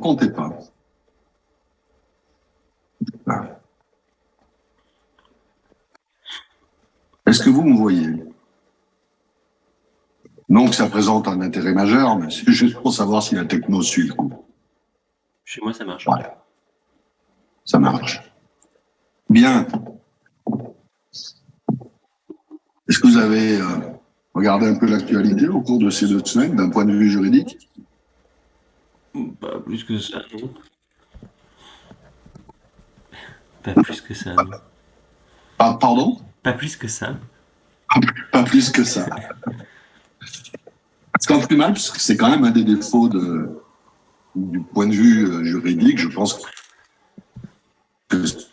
comptez pas. Voilà. Est-ce que vous me voyez? Non que ça présente un intérêt majeur, mais c'est juste pour savoir si la techno suit le coup. Chez moi, ça marche. Voilà. Ça marche. Bien. Est-ce que vous avez regardé un peu l'actualité au cours de ces 2 semaines d'un point de vue juridique? Pas plus que ça, non. Pas plus que ça, non. Pardon? Pas plus que ça. Pas plus que ça. C'est quand plus mal, parce que c'est quand même un des défauts du point de vue juridique. Je pense que c'est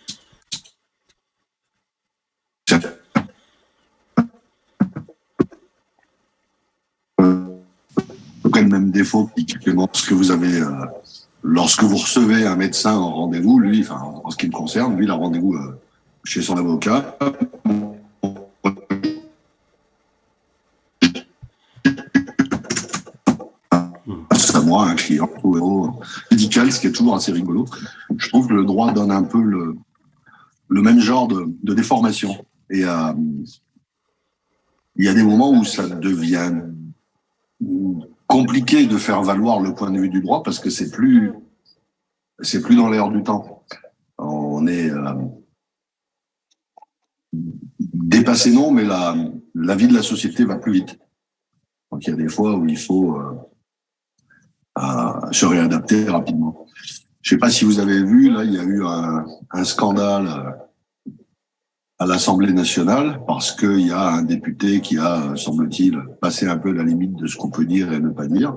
le même défaut typiquement ce que vous avez lorsque vous recevez un médecin en rendez-vous, lui, enfin en ce qui me concerne, lui, il a rendez-vous chez son avocat. À moi, un client médical, ce qui est toujours assez rigolo. Je trouve que le droit donne un peu le même genre de déformation. Et il y a des moments où ça devient compliqué de faire valoir le point de vue du droit parce que c'est plus dans l'air du temps. On est dépassé, non, mais la vie de la société va plus vite. Donc il y a des fois où il faut se réadapter rapidement. Je ne sais pas si vous avez vu, là, il y a eu un scandale à l'Assemblée nationale parce qu'il y a un député qui a, semble-t-il, passé un peu la limite de ce qu'on peut dire et ne pas dire.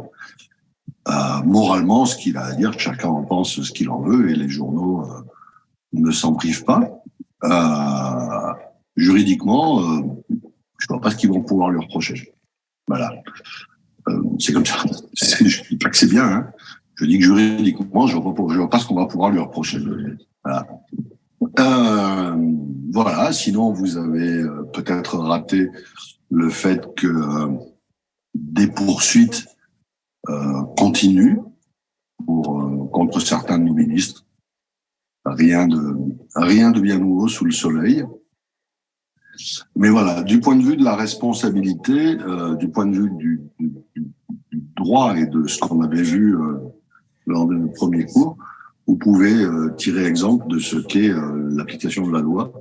Moralement, ce qu'il a à dire, chacun en pense ce qu'il en veut et les journaux ne s'en privent pas. Juridiquement, je ne vois pas ce qu'ils vont pouvoir lui reprocher. Voilà. C'est comme ça. Je ne dis pas que c'est bien. Hein. Je dis que juridiquement, je ne vois pas ce qu'on va pouvoir lui reprocher. Voilà. Voilà. Sinon, vous avez peut-être raté le fait que des poursuites continuent contre certains de nos ministres. Rien de bien nouveau sous le soleil. Mais voilà, du point de vue de la responsabilité, du point de vue du droit et de ce qu'on avait vu lors de nos premiers cours, vous pouvez tirer exemple de ce qu'est l'application de la loi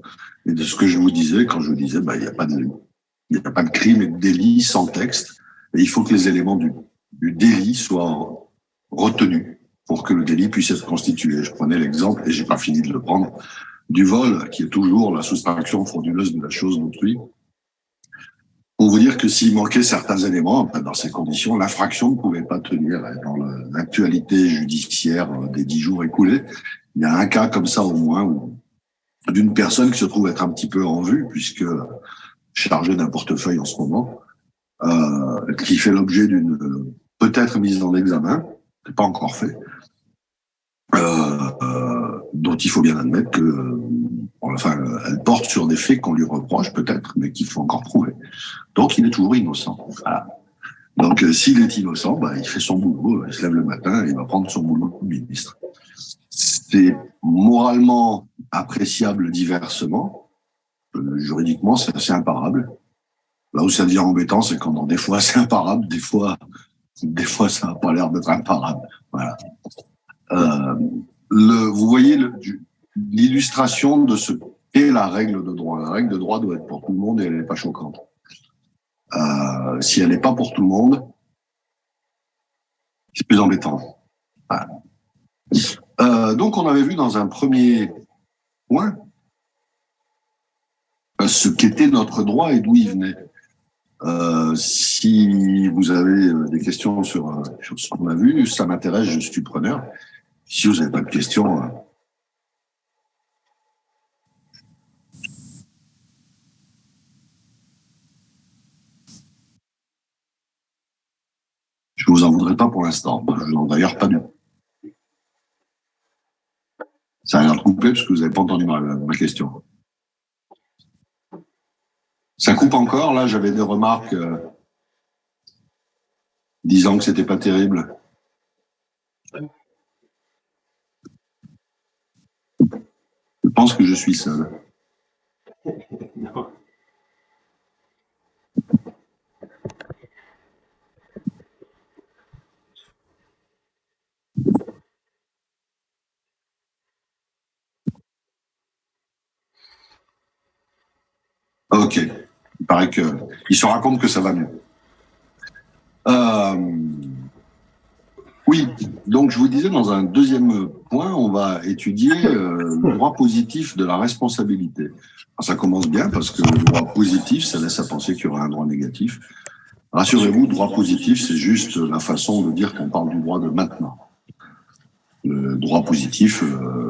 et de ce que je vous disais quand je vous disais il n'y a pas de crime et de délit sans texte. Et il faut que les éléments du délit soient retenus pour que le délit puisse être constitué. Je prenais l'exemple, et j'ai pas fini de le prendre, du vol, qui est toujours la soustraction frauduleuse de la chose d'autrui. Pour vous dire que s'il manquait certains éléments, dans ces conditions, l'infraction ne pouvait pas tenir. Dans l'actualité judiciaire des 10 jours écoulés, il y a un cas comme ça au moins, d'une personne qui se trouve être un petit peu en vue, puisque chargée d'un portefeuille en ce moment, qui fait l'objet d'une peut-être mise en examen, c'est pas encore fait, dont il faut bien admettre que elle porte sur des faits qu'on lui reproche peut-être, mais qu'il faut encore prouver. Donc il est toujours innocent. Voilà. Donc s'il est innocent, il fait son boulot, il se lève le matin et il va prendre son boulot de ministre. C'est moralement appréciable diversement. Juridiquement, c'est assez imparable. Là où ça devient embêtant, c'est quand des fois c'est imparable, des fois ça n'a pas l'air d'être imparable. Voilà. Vous voyez l'illustration de ce qu'est la règle de droit. La règle de droit doit être pour tout le monde et elle n'est pas choquante. Si elle n'est pas pour tout le monde, c'est plus embêtant. Voilà. Donc on avait vu dans un premier point ce qu'était notre droit et d'où il venait. Si vous avez des questions sur ce qu'on a vu, ça m'intéresse, je suis preneur. Si vous n'avez pas de questions... je ne vous en voudrais pas pour l'instant. Je ne vous en d'ailleurs pas du tout. Ça a l'air de couper parce que vous n'avez pas entendu ma question. Ça coupe encore, là, j'avais des remarques disant que c'était pas terrible. pense que je suis seul. Non. Ok. Il paraît que il se raconte que ça va mieux. Oui, donc je vous disais, dans un deuxième point, on va étudier le droit positif de la responsabilité. Alors, ça commence bien parce que le droit positif, ça laisse à penser qu'il y aura un droit négatif. Rassurez-vous, droit positif, c'est juste la façon de dire qu'on parle du droit de maintenant. Le droit positif,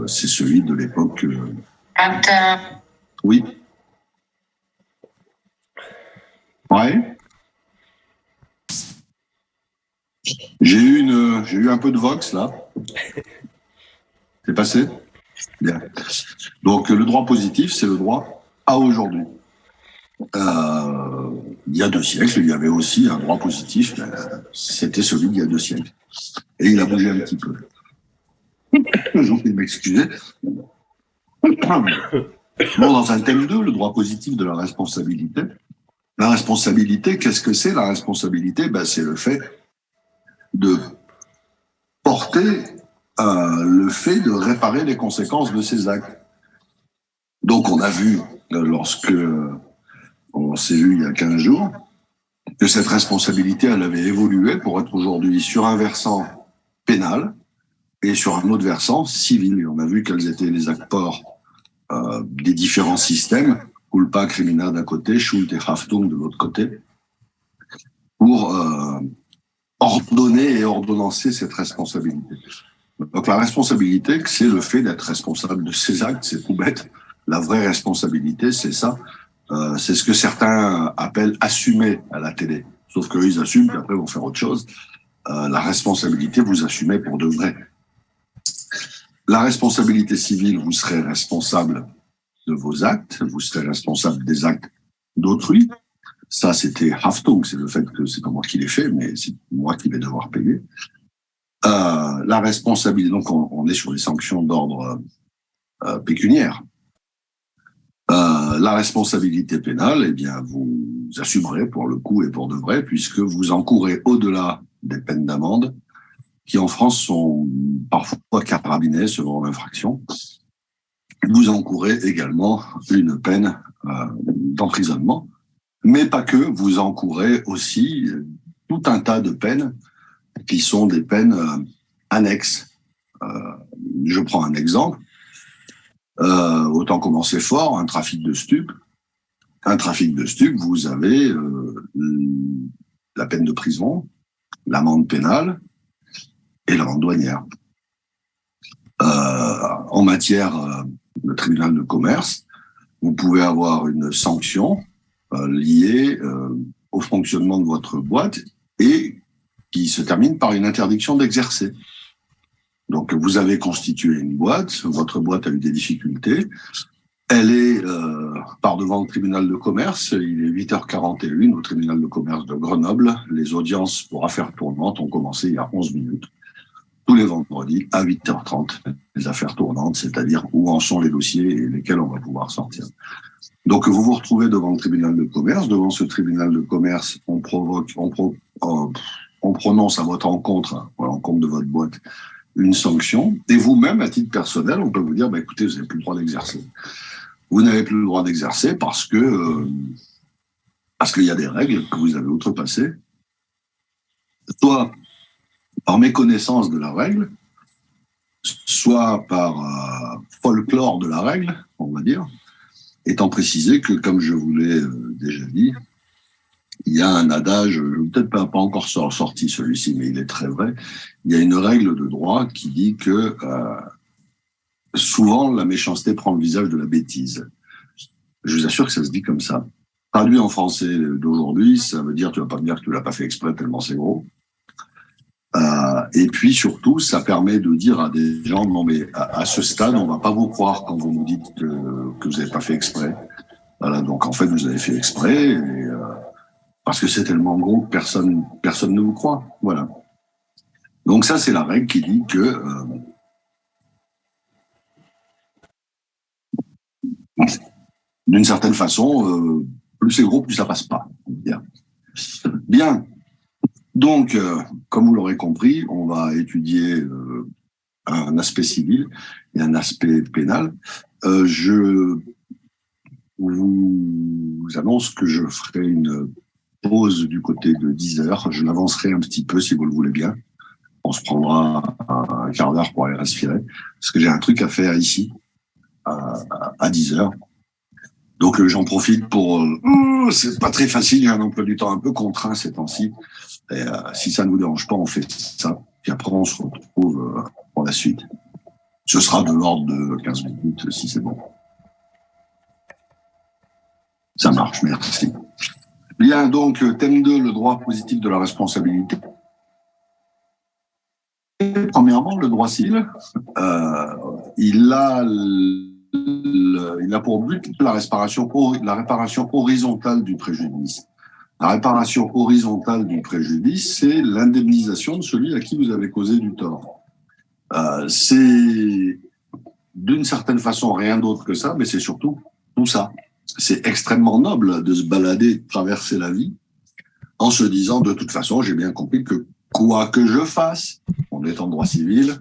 c'est celui de l'époque. Oui. Ouais. J'ai eu un peu de vox là. C'est passé? Bien. Donc le droit positif, c'est le droit à aujourd'hui. Il y a 2 siècles, il y avait aussi un droit positif, c'était celui d'il y a 2 siècles. Et il a bougé un petit peu. Je vous prie de m'excuser. Bon, dans un thème 2, le droit positif de la responsabilité. La responsabilité, qu'est-ce que c'est? La responsabilité, c'est le fait de porter le fait de réparer les conséquences de ses actes. Donc on a vu, lorsque on s'est vu il y a 15 jours, que cette responsabilité, elle avait évolué pour être aujourd'hui sur un versant pénal et sur un autre versant civil. Et on a vu quels étaient les apports des différents systèmes, culpa, crimina d'un côté, Schuld et Haftung de l'autre côté, pour ordonner et ordonnancer cette responsabilité. Donc la responsabilité, c'est le fait d'être responsable de ses actes, c'est tout bête. La vraie responsabilité, c'est ça. C'est ce que certains appellent assumer à la télé. Sauf qu'eux, ils assument, puis après, ils vont faire autre chose. La responsabilité, vous assumez pour de vrai. La responsabilité civile, vous serez responsable de vos actes, vous serez responsable des actes d'autrui. Ça, c'était Haftung, c'est le fait que c'est pas moi qui l'ai fait, mais c'est moi qui vais devoir payer. La responsabilité, donc on est sur les sanctions d'ordre pécuniaire. La responsabilité pénale, eh bien, vous assumerez pour le coup et pour de vrai, puisque vous encourez au-delà des peines d'amende, qui en France sont parfois carabinées selon l'infraction. Vous encourez également une peine d'emprisonnement, mais pas que, vous encourez aussi tout un tas de peines qui sont des peines annexes. Je prends un exemple. Autant commencer fort, un trafic de stupes. Un trafic de stupes, vous avez la peine de prison, l'amende pénale et l'amende douanière. En matière de tribunal de commerce, vous pouvez avoir une sanction liée au fonctionnement de votre boîte et qui se termine par une interdiction d'exercer. Donc, vous avez constitué une boîte, votre boîte a eu des difficultés, elle est par devant le tribunal de commerce, il est 8h41 au tribunal de commerce de Grenoble. Les audiences pour affaires tournantes ont commencé il y a 11 minutes. Tous les vendredis à 8h30, les affaires tournantes, c'est-à-dire où en sont les dossiers et lesquels on va pouvoir sortir. Donc vous vous retrouvez devant le tribunal de commerce. Devant ce tribunal de commerce, on prononce à votre encontre, à l'encontre de votre boîte, une sanction. Et vous-même, à titre personnel, on peut vous dire, écoutez, vous n'avez plus le droit d'exercer. Vous n'avez plus le droit d'exercer parce qu'il y a des règles que vous avez outrepassées, soit par méconnaissance de la règle, soit par folklore de la règle, on va dire, étant précisé que, comme je vous l'ai déjà dit, il y a un adage, peut-être pas encore sorti celui-ci, mais il est très vrai, il y a une règle de droit qui dit que souvent la méchanceté prend le visage de la bêtise. Je vous assure que ça se dit comme ça. Traduit en français d'aujourd'hui, ça veut dire, tu vas pas me dire que tu l'as pas fait exprès tellement c'est gros. Et puis surtout, ça permet de dire à des gens, non mais à ce stade, on va pas vous croire quand vous nous dites que vous n'avez pas fait exprès. Voilà, donc en fait, vous avez fait exprès, parce que c'est tellement gros que personne ne vous croit. Voilà. Donc ça, c'est la règle qui dit que d'une certaine façon, plus c'est gros, plus ça passe pas. Bien. Donc, comme vous l'aurez compris, on va étudier un aspect civil et un aspect pénal. Je vous annonce que je ferai une pause du côté de 10 heures. Je l'avancerai un petit peu si vous le voulez bien. On se prendra un quart d'heure pour aller respirer, parce que j'ai un truc à faire ici à 10 heures. Donc j'en profite pour... c'est pas très facile, j'ai un emploi du temps un peu contraint ces temps-ci. Et si ça ne vous dérange pas, on fait ça. Puis après, on se retrouve pour la suite. Ce sera de l'ordre de 15 minutes, si c'est bon. Ça marche, merci. Bien, donc, thème 2, le droit positif de la responsabilité. Premièrement, le droit civil, il a pour but la réparation horizontale du préjudice. La réparation horizontale du préjudice, c'est l'indemnisation de celui à qui vous avez causé du tort. C'est d'une certaine façon rien d'autre que ça, mais c'est surtout tout ça. C'est extrêmement noble de se balader, de traverser la vie en se disant de toute façon, j'ai bien compris que quoi que je fasse, on est en droit civil,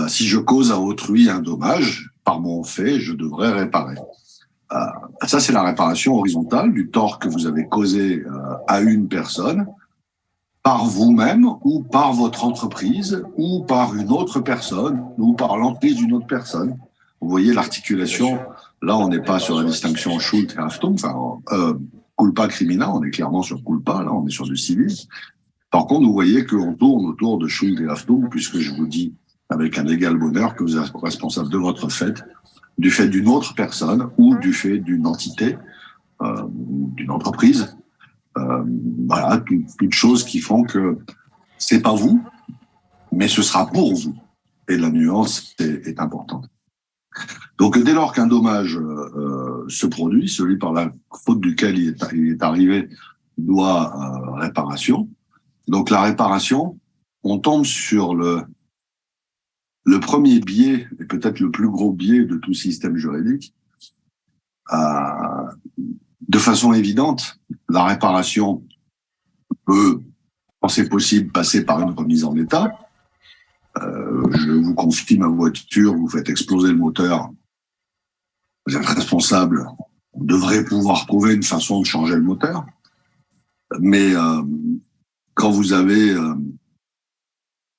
si je cause à autrui un dommage, par mon fait, je devrais réparer. Ça, c'est la réparation horizontale du tort que vous avez causé à une personne, par vous-même ou par votre entreprise ou par une autre personne ou par l'emprise d'une autre personne. Vous voyez l'articulation. Là, on n'est pas sur la distinction Schuld et Haftung, culpa crimina, on est clairement sur culpa, là, on est sur du civil. Par contre, vous voyez qu'on tourne autour de Schuld et Haftung, puisque je vous dis avec un égal bonheur que vous êtes responsable de votre fait, du fait d'une autre personne ou du fait d'une entité, d'une entreprise. Voilà, toutes choses qui font que c'est pas vous, mais ce sera pour vous. Et la nuance est importante. Donc, dès lors qu'un dommage se produit, celui par la faute duquel il est arrivé doit réparation. Donc, la réparation, on tombe sur le premier biais, et peut-être le plus gros biais de tout système juridique. De façon évidente, la réparation peut, quand c'est possible, passer par une remise en état. Je vous confie ma voiture, vous faites exploser le moteur, vous êtes responsable, vous devrez pouvoir trouver une façon de changer le moteur. Mais quand vous avez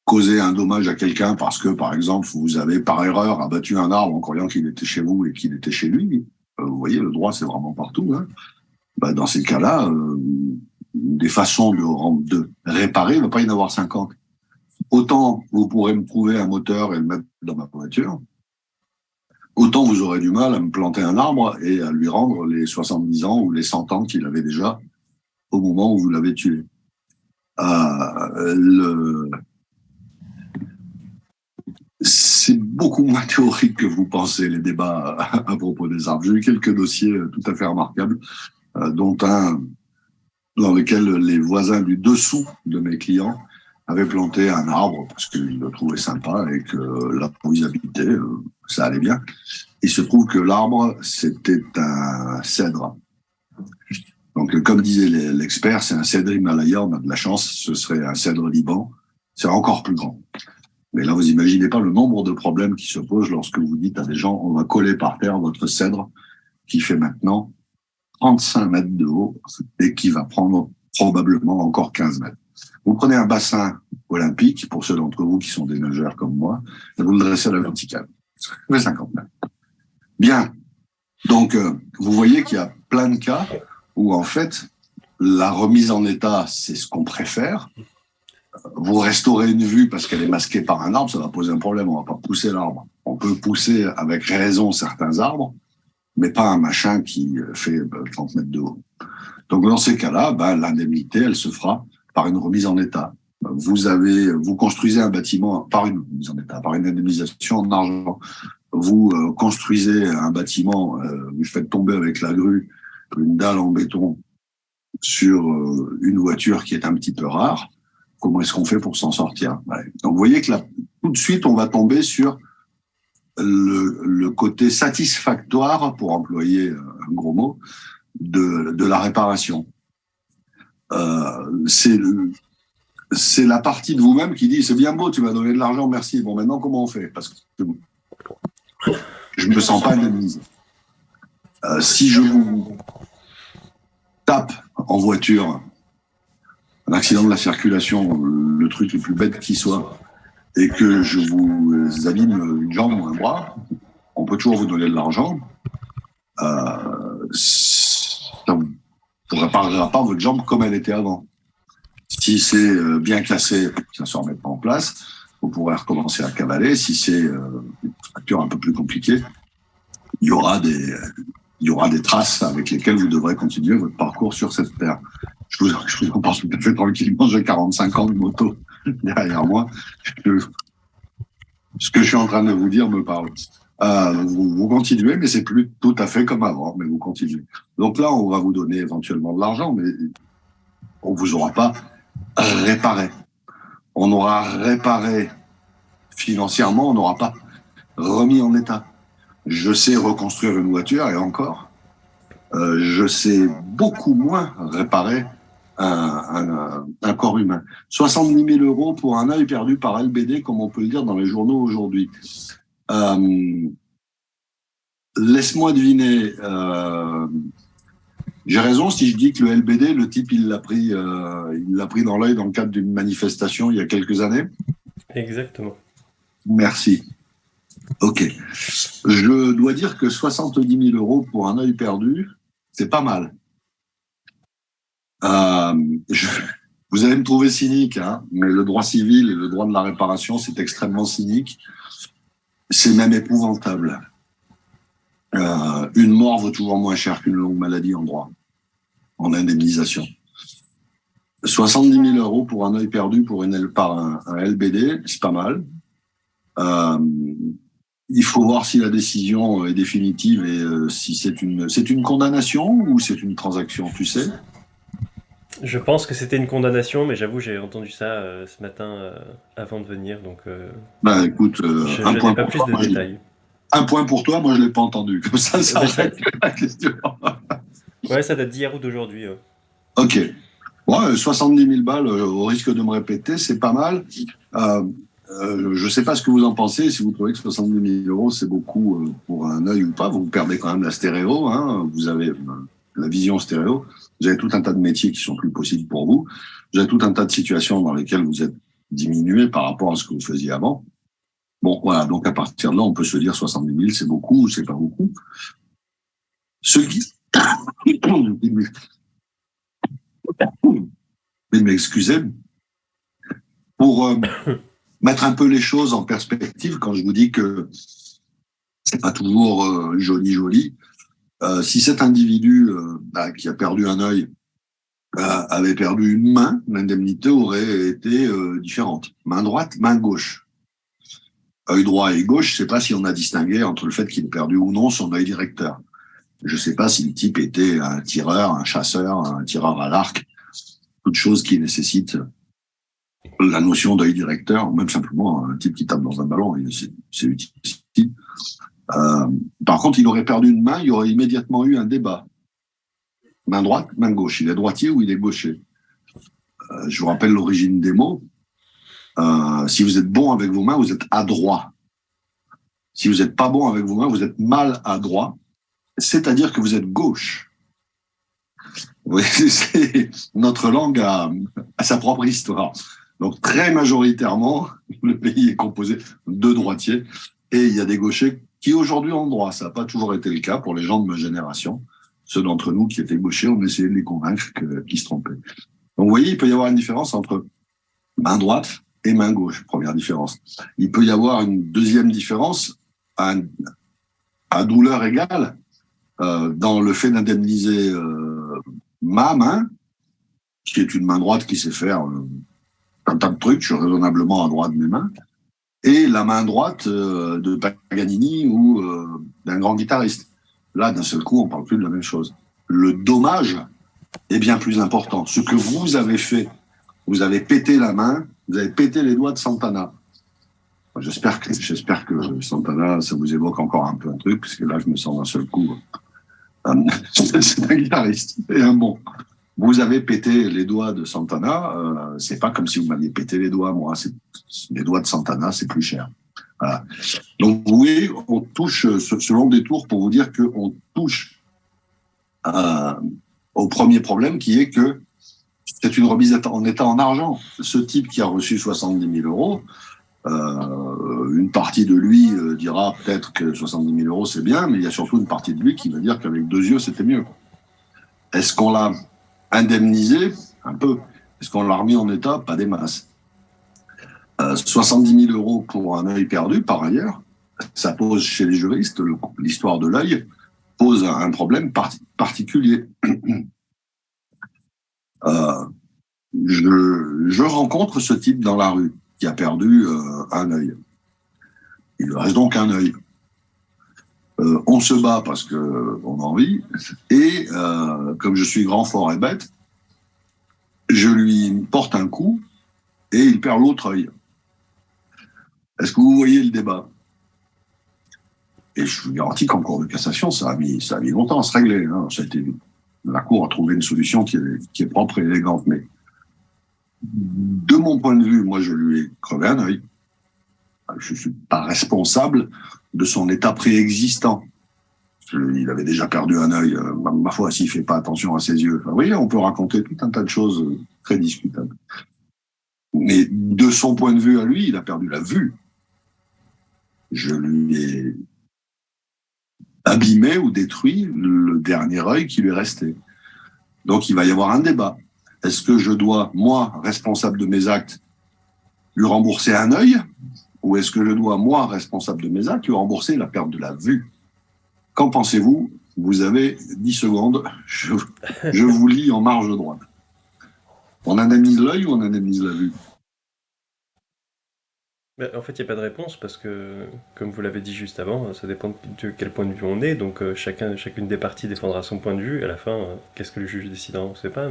causé un dommage à quelqu'un parce que, par exemple, vous avez par erreur abattu un arbre en croyant qu'il était chez vous et qu'il était chez lui, vous voyez, le droit, c'est vraiment partout. Hein. Dans ces cas-là, des façons de réparer, il ne va pas y en avoir 50. Autant vous pourrez me trouver un moteur et le mettre dans ma voiture, autant vous aurez du mal à me planter un arbre et à lui rendre les 70 ans ou les 100 ans qu'il avait déjà au moment où vous l'avez tué. C'est beaucoup moins théorique que vous pensez, les débats à propos des arbres. J'ai eu quelques dossiers tout à fait remarquables, dont un dans lequel les voisins du dessous de mes clients avaient planté un arbre parce qu'ils le trouvaient sympa et que là où ils habitaient, ça allait bien. Il se trouve que l'arbre, c'était un cèdre. Donc, comme disait l'expert, c'est un cèdre Himalaya, on a de la chance, ce serait un cèdre Liban, c'est encore plus grand. Mais là, vous imaginez pas le nombre de problèmes qui se posent lorsque vous dites à des gens, on va coller par terre votre cèdre qui fait maintenant 35 mètres de haut et qui va prendre probablement encore 15 mètres. Vous prenez un bassin olympique, pour ceux d'entre vous qui sont des nageurs comme moi, et vous le dressez à la verticale. Ça fait 50 mètres. Bien. Donc, vous voyez qu'il y a plein de cas où, en fait, la remise en état, c'est ce qu'on préfère. Vous restaurez une vue parce qu'elle est masquée par un arbre, ça va poser un problème, on va pas pousser l'arbre. On peut pousser avec raison certains arbres, mais pas un machin qui fait 30 mètres de haut. Donc, dans ces cas-là, l'indemnité, elle se fera par une remise en état. Vous construisez un bâtiment par une remise en état, par une indemnisation en argent. Vous construisez un bâtiment, vous faites tomber avec la grue une dalle en béton sur une voiture qui est un petit peu rare. Comment est-ce qu'on fait pour s'en sortir? Donc, vous voyez que là, tout de suite, on va tomber sur le côté satisfactoire, pour employer un gros mot, de la réparation. C'est la partie de vous-même qui dit c'est bien beau, tu m'as donné de l'argent, merci. Bon, maintenant comment on fait? Parce que je me sens pas indemnisé. Si je vous tape en voiture, un accident de la circulation, le truc le plus bête qui soit, et que je vous abîme une jambe ou un bras, on peut toujours vous donner de l'argent. Ça ne réparera pas votre jambe comme elle était avant. Si c'est bien cassé, ça ne se remet pas en place. Vous pourrez recommencer à cavaler. Si c'est une fracture un peu plus compliquée, il y aura des traces avec lesquelles vous devrez continuer votre parcours sur cette terre. Je vous en parle tout à fait tranquillement. J'ai 45 ans de moto derrière moi. Ce que je suis en train de vous dire me parle. Vous continuez, mais c'est plus tout à fait comme avant, mais vous continuez. Donc là, on va vous donner éventuellement de l'argent, mais on vous aura pas réparé. On aura réparé financièrement, on n'aura pas remis en état. Je sais reconstruire une voiture, et encore, je sais beaucoup moins réparer un corps humain. 70 000 euros pour un œil perdu par LBD, comme on peut le dire dans les journaux aujourd'hui. Laisse-moi deviner. J'ai raison si je dis que le LBD, le type, il l'a pris dans l'œil dans le cadre d'une manifestation il y a quelques années. Exactement. Merci. Ok. Je dois dire que 70 000 euros pour un œil perdu, c'est pas mal. Vous allez me trouver cynique, hein, mais le droit civil et le droit de la réparation, c'est extrêmement cynique. C'est même épouvantable. Une mort vaut toujours moins cher qu'une longue maladie en droit, en indemnisation. 70 000 euros pour un œil perdu par un LBD, c'est pas mal. Il faut voir si la décision est définitive et si c'est une condamnation ou c'est une transaction, tu sais? Je pense que c'était une condamnation, mais j'avoue, j'ai entendu ça ce matin avant de venir, donc Ben écoute, je n'ai pas plus de détails. Un point pour toi, moi je l'ai pas entendu. Comme ça règle la question. Ouais, ça date d'hier ou d'aujourd'hui. Ok. Ouais, 70 000 balles, au risque de me répéter, c'est pas mal. Je sais pas ce que vous en pensez, si vous trouvez que 70 000 euros, c'est beaucoup pour un œil ou pas. Vous perdez quand même la stéréo, hein. Vous avez la vision stéréo. Vous avez tout un tas de métiers qui sont plus possibles pour vous. Vous avez tout un tas de situations dans lesquelles vous êtes diminué par rapport à ce que vous faisiez avant. Bon, voilà, donc à partir de là, on peut se dire 70 000, c'est beaucoup ou c'est pas beaucoup. Ce qui... Mais m'excusez, pour mettre un peu les choses en perspective, quand je vous dis que c'est pas toujours joli, si cet individu qui a perdu un œil avait perdu une main, l'indemnité aurait été différente. Main droite, main gauche. Œil droit et gauche, je ne sais pas si on a distingué entre le fait qu'il ait perdu ou non son œil directeur. Je ne sais pas si le type était un tireur, un chasseur, un tireur à l'arc, toutes choses qui nécessitent la notion d'œil directeur, ou même simplement un type qui tape dans un ballon, c'est utile. Par contre, il aurait perdu une main, il y aurait immédiatement eu un débat. Main droite, main gauche. Il est droitier ou il est gaucher? Je vous rappelle l'origine des mots. Si vous êtes bon avec vos mains, vous êtes adroit. Si vous n'êtes pas bon avec vos mains, vous êtes maladroit, c'est-à-dire que vous êtes gauche. Oui, notre langue a sa propre histoire. Donc très majoritairement, le pays est composé de droitiers et il y a des gauchers qui aujourd'hui ont droit. Ça n'a pas toujours été le cas pour les gens de ma génération. Ceux d'entre nous qui étaient gauchers, on essayait de les convaincre qu'ils se trompaient. Donc vous voyez, il peut y avoir une différence entre main droite et main gauche, première différence. Il peut y avoir une deuxième différence à douleur égale dans le fait d'indemniser ma main, qui est une main droite qui sait faire un tas de trucs, je suis raisonnablement à droite de mes mains, et la main droite de Paganini ou d'un grand guitariste. Là, d'un seul coup, on ne parle plus de la même chose. Le dommage est bien plus important. Ce que vous avez fait, vous avez pété la main, vous avez pété les doigts de Santana. J'espère que Santana, ça vous évoque encore un peu un truc, parce que là, je me sens d'un seul coup. C'est un guitariste et un bon. Vous avez pété les doigts de Santana, c'est pas comme si vous m'aviez pété les doigts, moi. Les doigts de Santana, c'est plus cher. Voilà. Donc oui, on touche ce long détour pour vous dire qu'on touche au premier problème qui est que c'est une remise en état en argent. Ce type qui a reçu 70 000 euros, une partie de lui dira peut-être que 70 000 euros c'est bien, mais il y a surtout une partie de lui qui va dire qu'avec 2 yeux c'était mieux. Est-ce qu'on l'a indemnisé? Un peu. Est-ce qu'on l'a remis en état? Pas des masses. 70 000 euros pour un œil perdu, par ailleurs, ça pose chez les juristes, l'histoire de l'œil pose un problème particulier. Je rencontre ce type dans la rue qui a perdu un œil. Il lui reste donc un œil. On se bat parce qu'on a envie, et comme je suis grand, fort et bête, je lui porte un coup et il perd l'autre œil. Est-ce que vous voyez le débat? Et je vous garantis qu'en cour de cassation, ça a mis longtemps à se régler. Hein. La cour a trouvé une solution qui est propre et élégante, mais de mon point de vue, moi, je lui ai crevé un œil. Je ne suis pas responsable de son état préexistant. Il avait déjà perdu un œil. Ma foi, s'il ne fait pas attention à ses yeux. Enfin, vous voyez, on peut raconter tout un tas de choses très discutables. Mais de son point de vue à lui, il a perdu la vue. Je lui ai abîmé ou détruit le dernier œil qui lui est resté. Donc, il va y avoir un débat. Est-ce que je dois, moi, responsable de mes actes, lui rembourser un œil, ou est-ce que je dois, moi, responsable de mes actes, lui rembourser la perte de la vue? Qu'en pensez-vous? Vous avez 10 secondes. Je vous lis en marge droite. On indemnise l'œil ou on indemnise la vue? En fait, il n'y a pas de réponse parce que, comme vous l'avez dit juste avant, ça dépend de quel point de vue on est. Donc, chacune des parties défendra son point de vue. À la fin, qu'est-ce que le juge décidera, on ne sait pas.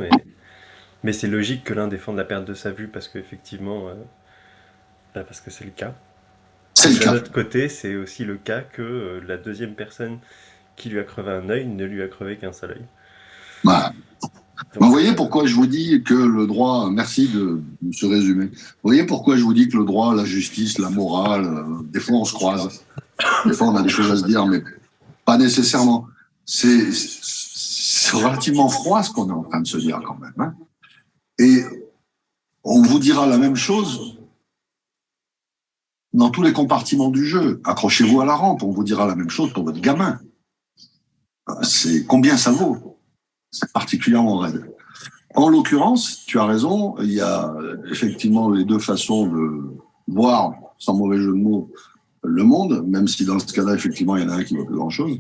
Mais c'est logique que l'un défende la perte de sa vue parce qu'effectivement, parce que c'est le cas. C'est le D'un cas. autre côté, c'est aussi le cas que la deuxième personne qui lui a crevé un œil ne lui a crevé qu'un seul œil. Voilà. Donc, Vous voyez pourquoi je vous dis que le droit, merci de ce résumé, vous voyez pourquoi je vous dis que le droit, la justice, la morale, des fois on se croise, des fois on a des choses à se dire, mais pas nécessairement. C'est relativement froid ce qu'on est en train de se dire quand même. Hein. Et on vous dira la même chose dans tous les compartiments du jeu. Accrochez-vous à la rampe, on vous dira la même chose pour votre gamin. C'est combien ça vaut? C'est particulièrement raide. En l'occurrence, tu as raison, il y a effectivement les deux façons de voir, sans mauvais jeu de mots, le monde, même si dans ce cas-là, effectivement, il y en a un qui ne vaut plus grand-chose.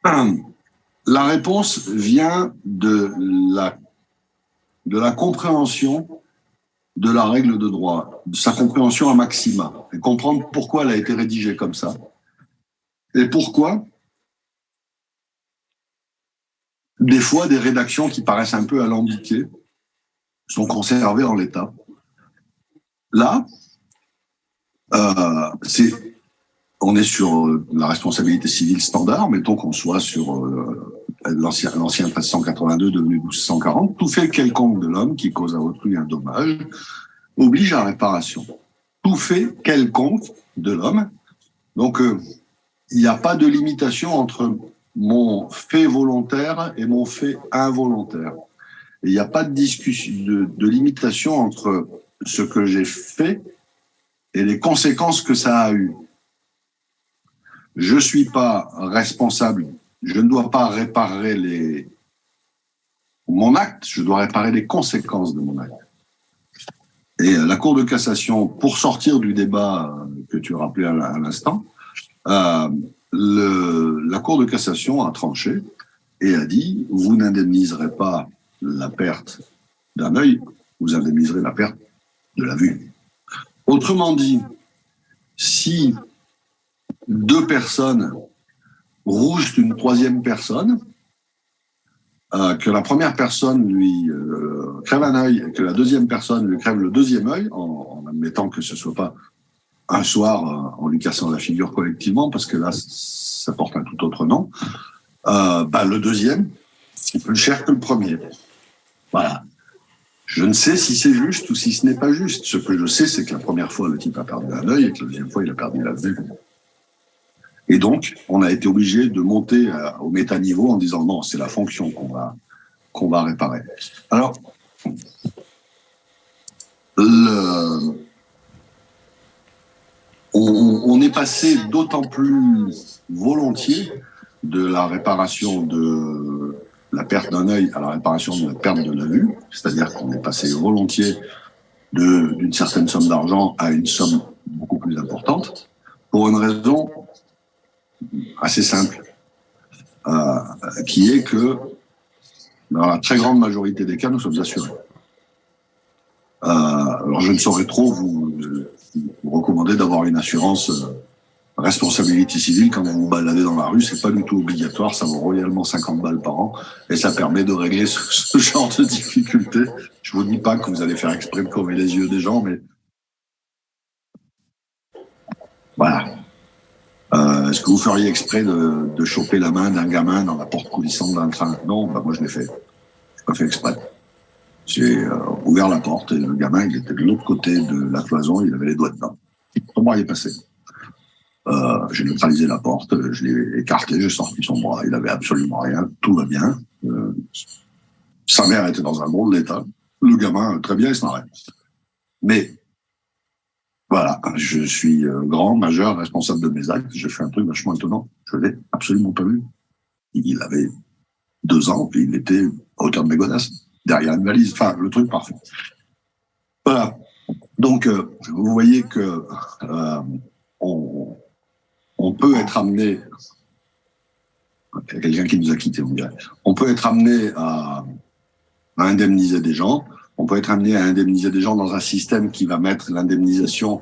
La réponse vient de la compréhension de la règle de droit, de sa compréhension à maxima, et comprendre pourquoi elle a été rédigée comme ça, et pourquoi des fois des rédactions qui paraissent un peu alambiquées sont conservées en l'état. Là, on est sur la responsabilité civile standard, mettons qu'on soit sur l'ancien 1382 devenu 1240, tout fait quelconque de l'homme qui cause à autrui un dommage oblige à réparation. Tout fait quelconque de l'homme. Donc, il n'y a pas de limitation entre mon fait volontaire et mon fait involontaire. Il n'y a pas de discussion, de limitation entre ce que j'ai fait et les conséquences que ça a eues. Je ne suis pas responsable, je ne dois pas réparer mon acte, je dois réparer les conséquences de mon acte. Et la Cour de cassation, pour sortir du débat que tu rappelais à l'instant, la Cour de cassation a tranché et a dit, vous n'indemniserez pas la perte d'un œil, vous indemniserez la perte de la vue. Autrement dit, si deux personnes rougent une troisième personne, que la première personne lui crève un œil et que la deuxième personne lui crève le deuxième œil, en admettant que ce ne soit pas un soir en lui cassant la figure collectivement, parce que là, ça porte un tout autre nom. Le deuxième, c'est plus cher que le premier. Voilà. Je ne sais si c'est juste ou si ce n'est pas juste. Ce que je sais, c'est que la première fois, le type a perdu un œil et que la deuxième fois, il a perdu la vue. Et donc, on a été obligé de monter au métaniveau en disant non, c'est la fonction qu'on va réparer. Alors, on est passé d'autant plus volontiers de la réparation de la perte d'un œil à la réparation de la perte de la vue, c'est-à-dire qu'on est passé volontiers d'une certaine somme d'argent à une somme beaucoup plus importante, pour une raison assez simple, qui est que dans la très grande majorité des cas, nous sommes assurés. Alors je ne saurais trop vous recommander d'avoir une assurance responsabilité civile quand vous vous baladez dans la rue, c'est pas du tout obligatoire, ça vaut royalement 50 balles par an et ça permet de régler ce genre de difficultés. Je vous dis pas que vous allez faire exprès de crever les yeux des gens, mais voilà. Est-ce que vous feriez exprès de choper la main d'un gamin dans la porte coulissante d'un train? Non, moi je l'ai fait. Je pas fait exprès. J'ai ouvert la porte et le gamin, il était de l'autre côté de la cloison, il avait les doigts dedans. Comment il est passé? J'ai neutralisé la porte, je l'ai écarté, j'ai sorti son bras, il avait absolument rien, tout va bien. Sa mère était dans un drôle d'état. Le gamin, très bien, il se marrait. Mais voilà, je suis grand, majeur, responsable de mes actes. J'ai fait un truc vachement étonnant. Je l'ai absolument pas vu. Il avait 2 ans, puis il était à hauteur de mes godasses, derrière une valise. Enfin, le truc parfait. Voilà. Donc, vous voyez que on peut être amené, quelqu'un qui nous a quittés, vous direz, on peut être amené à indemniser des gens, on peut être amené à indemniser des gens dans un système qui va mettre l'indemnisation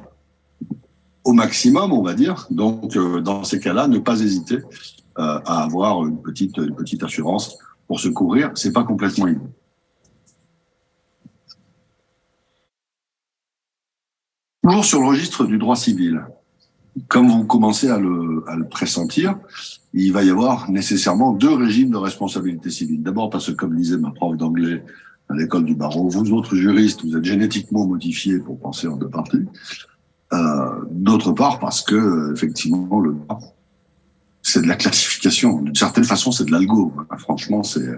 au maximum, on va dire. Donc, dans ces cas-là, ne pas hésiter à avoir une petite assurance pour se couvrir. C'est pas complètement inutile. Toujours sur le registre du droit civil, comme vous commencez à le pressentir, il va y avoir nécessairement 2 régimes de responsabilité civile. D'abord parce que, comme disait ma prof d'anglais à l'école du barreau, vous autres juristes, vous êtes génétiquement modifiés pour penser en 2 parties. D'autre part parce que, effectivement, le droit, c'est de la classification. D'une certaine façon, c'est de l'algo. Franchement, c'est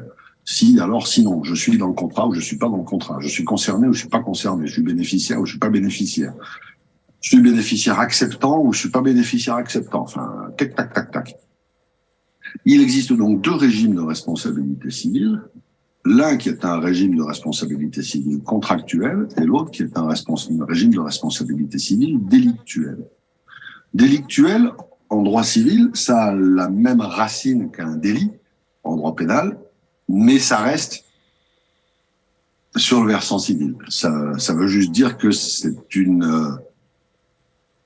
si, alors, sinon. Je suis dans le contrat ou je suis pas dans le contrat. Je suis concerné ou je suis pas concerné. Je suis bénéficiaire ou je suis pas bénéficiaire. Je suis bénéficiaire acceptant ou je suis pas bénéficiaire acceptant. Enfin, tac, tac, tac, tac. Il existe donc 2 régimes de responsabilité civile. L'un qui est un régime de responsabilité civile contractuelle et l'autre qui est un régime de responsabilité civile délictuelle. Délictuelle, en droit civil, ça a la même racine qu'un délit en droit pénal, mais ça reste sur le versant civil. Ça veut juste dire que c'est une...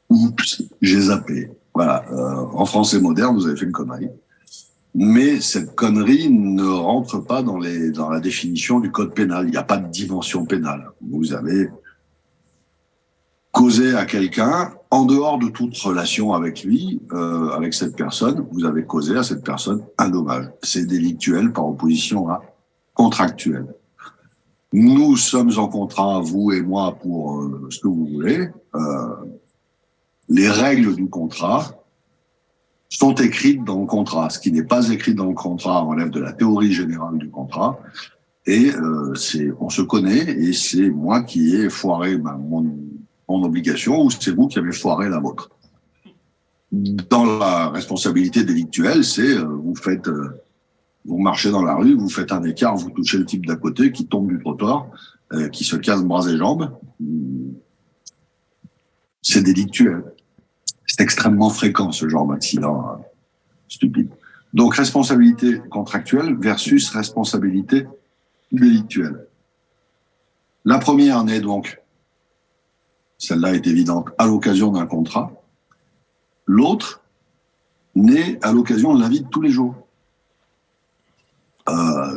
Oups, j'ai zappé. Voilà. En français moderne, vous avez fait une connerie. Mais cette connerie ne rentre pas dans la définition du code pénal. Il n'y a pas de dimension pénale. Vous avez causé à quelqu'un, en dehors de toute relation avec lui, avec cette personne, vous avez causé à cette personne un dommage. C'est délictuel par opposition à contractuel. Nous sommes en contrat, vous et moi, pour ce que vous voulez. Les règles du contrat sont écrites dans le contrat. Ce qui n'est pas écrit dans le contrat relève de la théorie générale du contrat. Et on se connaît, et c'est moi qui ai foiré mon obligation, ou c'est vous qui avez foiré la vôtre. Dans la responsabilité délictuelle, c'est vous marchez dans la rue, vous faites un écart, vous touchez le type d'à côté qui tombe du trottoir, qui se casse bras et jambes. C'est délictuel. C'est extrêmement fréquent, ce genre d'accident stupide. Donc, responsabilité contractuelle versus responsabilité délictuelle. La première naît donc, celle-là est évidente, à l'occasion d'un contrat. L'autre naît à l'occasion de la vie de tous les jours.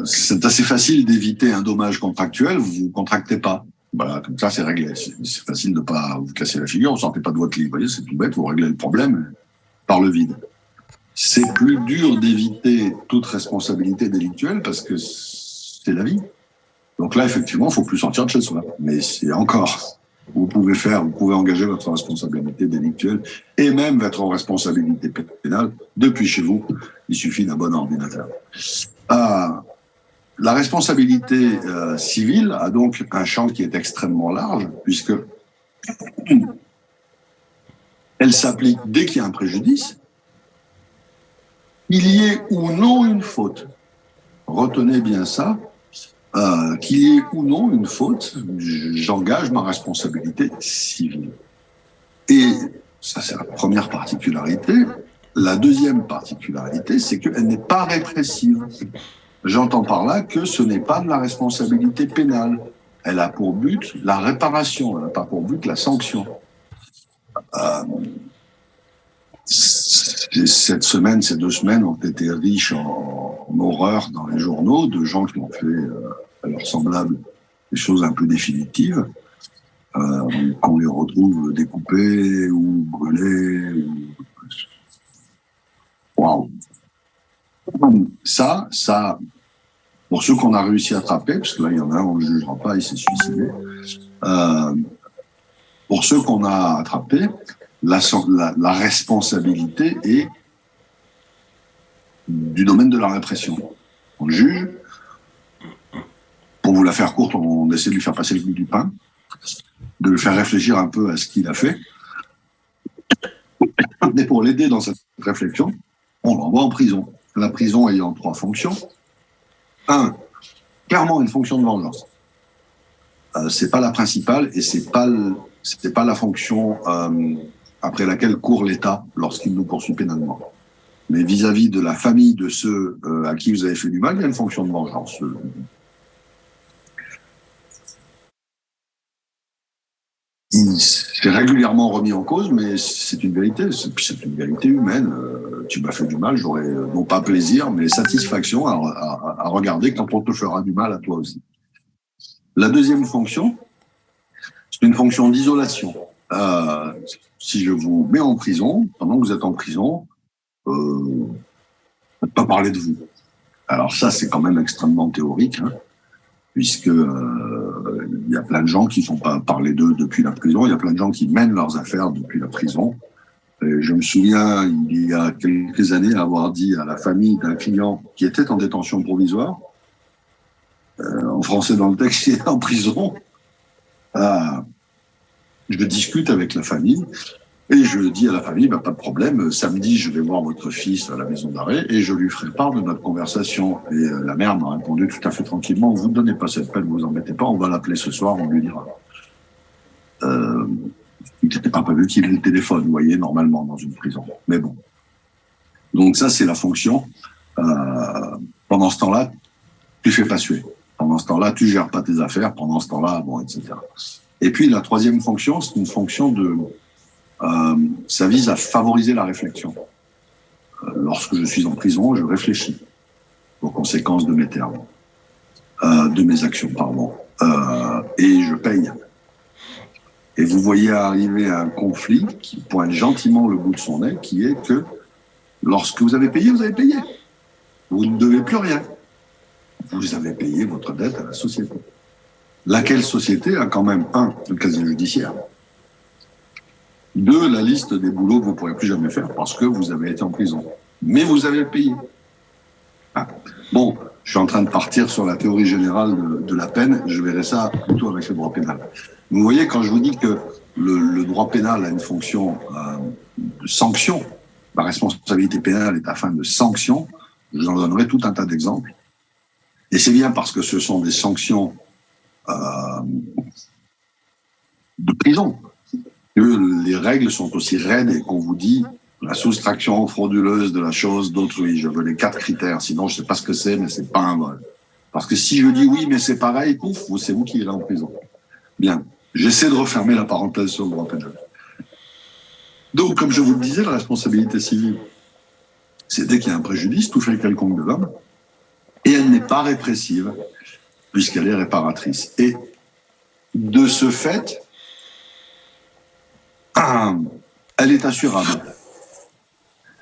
C'est assez facile d'éviter un dommage contractuel, vous ne contractez pas. Voilà, comme ça, c'est réglé. C'est facile de ne pas vous casser la figure. Vous ne sortez pas de votre lit. Vous voyez, c'est tout bête. Vous réglez le problème par le vide. C'est plus dur d'éviter toute responsabilité délictuelle parce que c'est la vie. Donc là, effectivement, il ne faut plus sortir de chez soi. Mais c'est encore, vous pouvez engager votre responsabilité délictuelle et même votre responsabilité pénale depuis chez vous. Il suffit d'un bon ordinateur. La responsabilité civile a donc un champ qui est extrêmement large puisque elle s'applique dès qu'il y a un préjudice, qu'il y ait ou non une faute. Retenez bien ça. Qu'il y ait ou non une faute, j'engage ma responsabilité civile. Et ça, c'est la première particularité. La deuxième particularité, c'est qu'elle n'est pas répressive. J'entends par là que ce n'est pas de la responsabilité pénale. Elle a pour but la réparation, elle n'a pas pour but la sanction. Cette semaine, ces 2 semaines ont été riches en horreur dans les journaux de gens qui ont fait à leurs semblables des choses un peu définitives, qu'on les retrouve découpés ou brûlés. Waouh! Ça, pour ceux qu'on a réussi à attraper, parce que là, il y en a un, on ne le jugera pas, il s'est suicidé. Pour ceux qu'on a attrapés, la responsabilité est du domaine de la répression. On le juge. Pour vous la faire courte, on essaie de lui faire passer le goût du pain, de le faire réfléchir un peu à ce qu'il a fait. Et pour l'aider dans cette réflexion, on l'envoie en prison. La prison ayant 3 fonctions. 1, clairement une fonction de vengeance. C'est pas la principale et c'est pas la fonction après laquelle court l'État lorsqu'il nous poursuit pénalement. Mais vis-à-vis de la famille de ceux à qui vous avez fait du mal, il y a une fonction de vengeance. C'est régulièrement remis en cause, mais c'est une vérité, c'est une vérité humaine. Tu m'as fait du mal, j'aurais non pas plaisir, mais satisfaction à regarder quand on te fera du mal à toi aussi. La deuxième fonction, c'est une fonction d'isolation. Si je vous mets en prison, pendant que vous êtes en prison, ne pas parler de vous. Alors ça, c'est quand même extrêmement théorique, hein, puisque il y a plein de gens qui ne font pas parler d'eux depuis la prison, il y a plein de gens qui mènent leurs affaires depuis la prison. Et je me souviens, il y a quelques années, avoir dit à la famille d'un client qui était en détention provisoire, en français dans le texte, il est en prison, je discute avec la famille, et je dis à la famille, pas de problème, samedi, je vais voir votre fils à la maison d'arrêt et je lui ferai part de notre conversation. Et la mère m'a répondu tout à fait tranquillement, vous ne donnez pas cette peine, vous embêtez pas, on va l'appeler ce soir, on lui dira. Il n'était pas prévu qu'il ait le téléphone, vous voyez, normalement, dans une prison. Mais bon. Donc ça, c'est la fonction. Pendant ce temps-là, tu fais pas suer. Pendant ce temps-là, tu gères pas tes affaires. Pendant ce temps-là, bon, etc. Et puis, la troisième fonction, c'est une fonction de... ça vise à favoriser la réflexion. Lorsque je suis en prison, je réfléchis aux conséquences de mes termes, de mes actions, pardon, et je paye. Et vous voyez arriver un conflit qui pointe gentiment le bout de son nez, qui est que lorsque vous avez payé, vous avez payé. Vous ne devez plus rien. Vous avez payé votre dette à la société. Laquelle société a quand même, 1, le casier judiciaire, 2, la liste des boulots que vous ne pourrez plus jamais faire parce que vous avez été en prison. Mais vous avez payé. Bon, je suis en train de partir sur la théorie générale de la peine. Je verrai ça plutôt avec le droit pénal. Vous voyez, quand je vous dis que le droit pénal a une fonction de sanction, la responsabilité pénale est afin de sanction, je vous en donnerai tout un tas d'exemples. Et c'est bien parce que ce sont des sanctions de prison que les règles sont aussi raides et qu'on vous dit la soustraction frauduleuse de la chose d'autrui. Je veux les 4 critères, sinon je ne sais pas ce que c'est, mais c'est pas un vol. Parce que si je dis oui, mais c'est pareil, pouf, c'est vous qui irez en prison. Bien, j'essaie de refermer la parenthèse sur le droit pénal. Donc, comme je vous le disais, la responsabilité civile, c'est dès qu'il y a un préjudice, tout fait quelconque de l'homme, et elle n'est pas répressive, puisqu'elle est réparatrice. Et de ce fait, elle est assurable.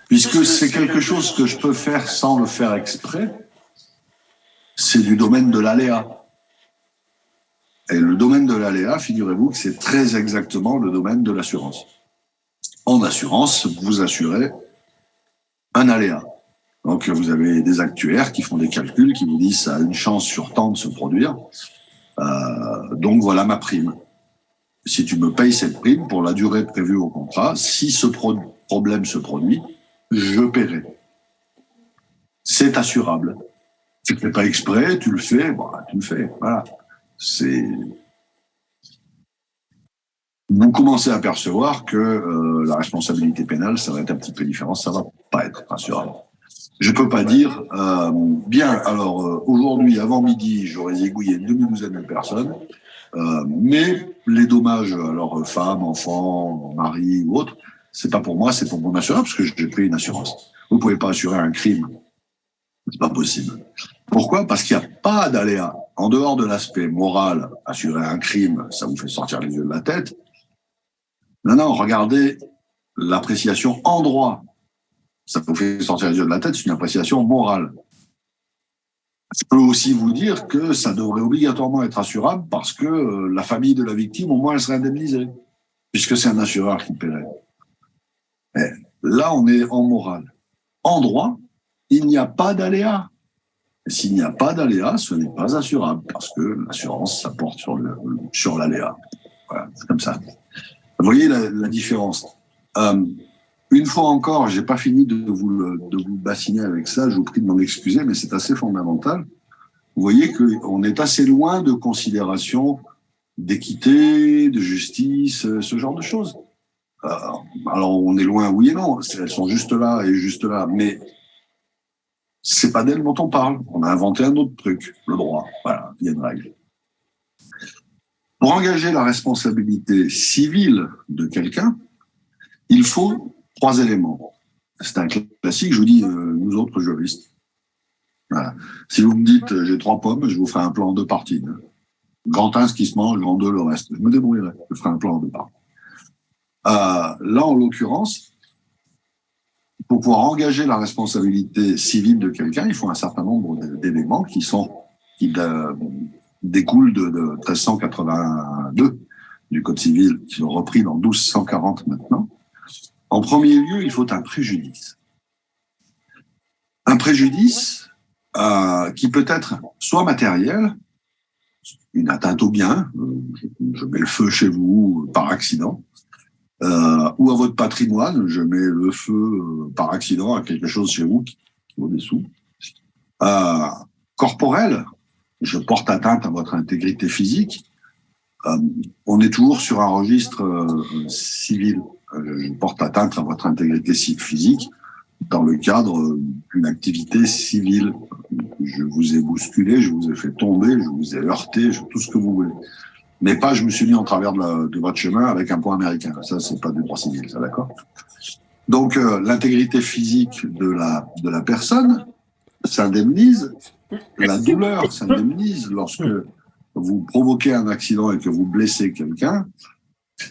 Puisque c'est quelque chose que je peux faire sans le faire exprès, c'est du domaine de l'aléa. Et le domaine de l'aléa, figurez-vous que c'est très exactement le domaine de l'assurance. En assurance, vous assurez un aléa. Donc, vous avez des actuaires qui font des calculs, qui vous disent ça a une chance sur tant de se produire. Donc, voilà ma prime. Si tu me payes cette prime pour la durée prévue au contrat, si ce problème se produit, je paierai. C'est assurable. Tu ne fais pas exprès, tu le fais, tu le fais. Voilà. Vous commencez à percevoir que la responsabilité pénale, ça va être un petit peu différent, ça va pas être assurable. Je peux pas dire, bien, alors aujourd'hui, avant midi, j'aurais égouillé une demi-douzaine de personnes, mais les dommages, alors femmes, enfants, mari ou autres, c'est pas pour moi, c'est pour mon assureur, parce que j'ai pris une assurance. Vous pouvez pas assurer un crime. C'est pas possible. Pourquoi? Parce qu'il n'y a pas d'aléa. En dehors de l'aspect moral, assurer un crime, ça vous fait sortir les yeux de la tête. Non, regardez l'appréciation en droit. Ça vous fait sortir les yeux de la tête, c'est une appréciation morale. Je peux aussi vous dire que ça devrait obligatoirement être assurable parce que la famille de la victime, au moins, elle serait indemnisée, puisque c'est un assureur qui paierait. Mais là, on est en morale. En droit, il n'y a pas d'aléa. Et s'il n'y a pas d'aléa, ce n'est pas assurable, parce que l'assurance, ça porte sur l'aléa. Voilà, c'est comme ça. Vous voyez la différence. Une fois encore, j'ai pas fini de vous bassiner avec ça, je vous prie de m'en excuser, mais c'est assez fondamental. Vous voyez qu'on est assez loin de considérations d'équité, de justice, ce genre de choses. Alors, on est loin, oui et non, elles sont juste là et juste là, mais c'est pas d'elles dont on parle. On a inventé un autre truc, le droit. Voilà, il y a une règle. Pour engager la responsabilité civile de quelqu'un, il faut 3 éléments. C'est un classique, je vous dis, nous autres juristes. Voilà. Si vous me dites, j'ai 3 pommes, je vous ferai un plan en 2 parties. Grand 1, ce qui se mange, grand 2, le reste. Je me débrouillerai, je ferai un plan en 2 parties. Là, en l'occurrence, pour pouvoir engager la responsabilité civile de quelqu'un, il faut un certain nombre d'éléments qui découlent de 1382 du Code civil, qui sont repris dans 1240 maintenant. En premier lieu, il faut un préjudice. Un préjudice qui peut être soit matériel, une atteinte au bien, je mets le feu chez vous par accident, ou à votre patrimoine, je mets le feu par accident à quelque chose chez vous qui vaut des sous. Corporel, je porte atteinte à votre intégrité physique. On est toujours sur un registre civil. Je porte atteinte à votre intégrité physique dans le cadre d'une activité civile. Je vous ai bousculé, je vous ai fait tomber, je vous ai heurté, tout ce que vous voulez. Mais pas, je me suis mis en travers de votre chemin avec un point américain. Ça, c'est pas du droit civil, ça, d'accord? Donc, l'intégrité physique de la personne s'indemnise, la douleur s'indemnise lorsque vous provoquez un accident et que vous blessez quelqu'un.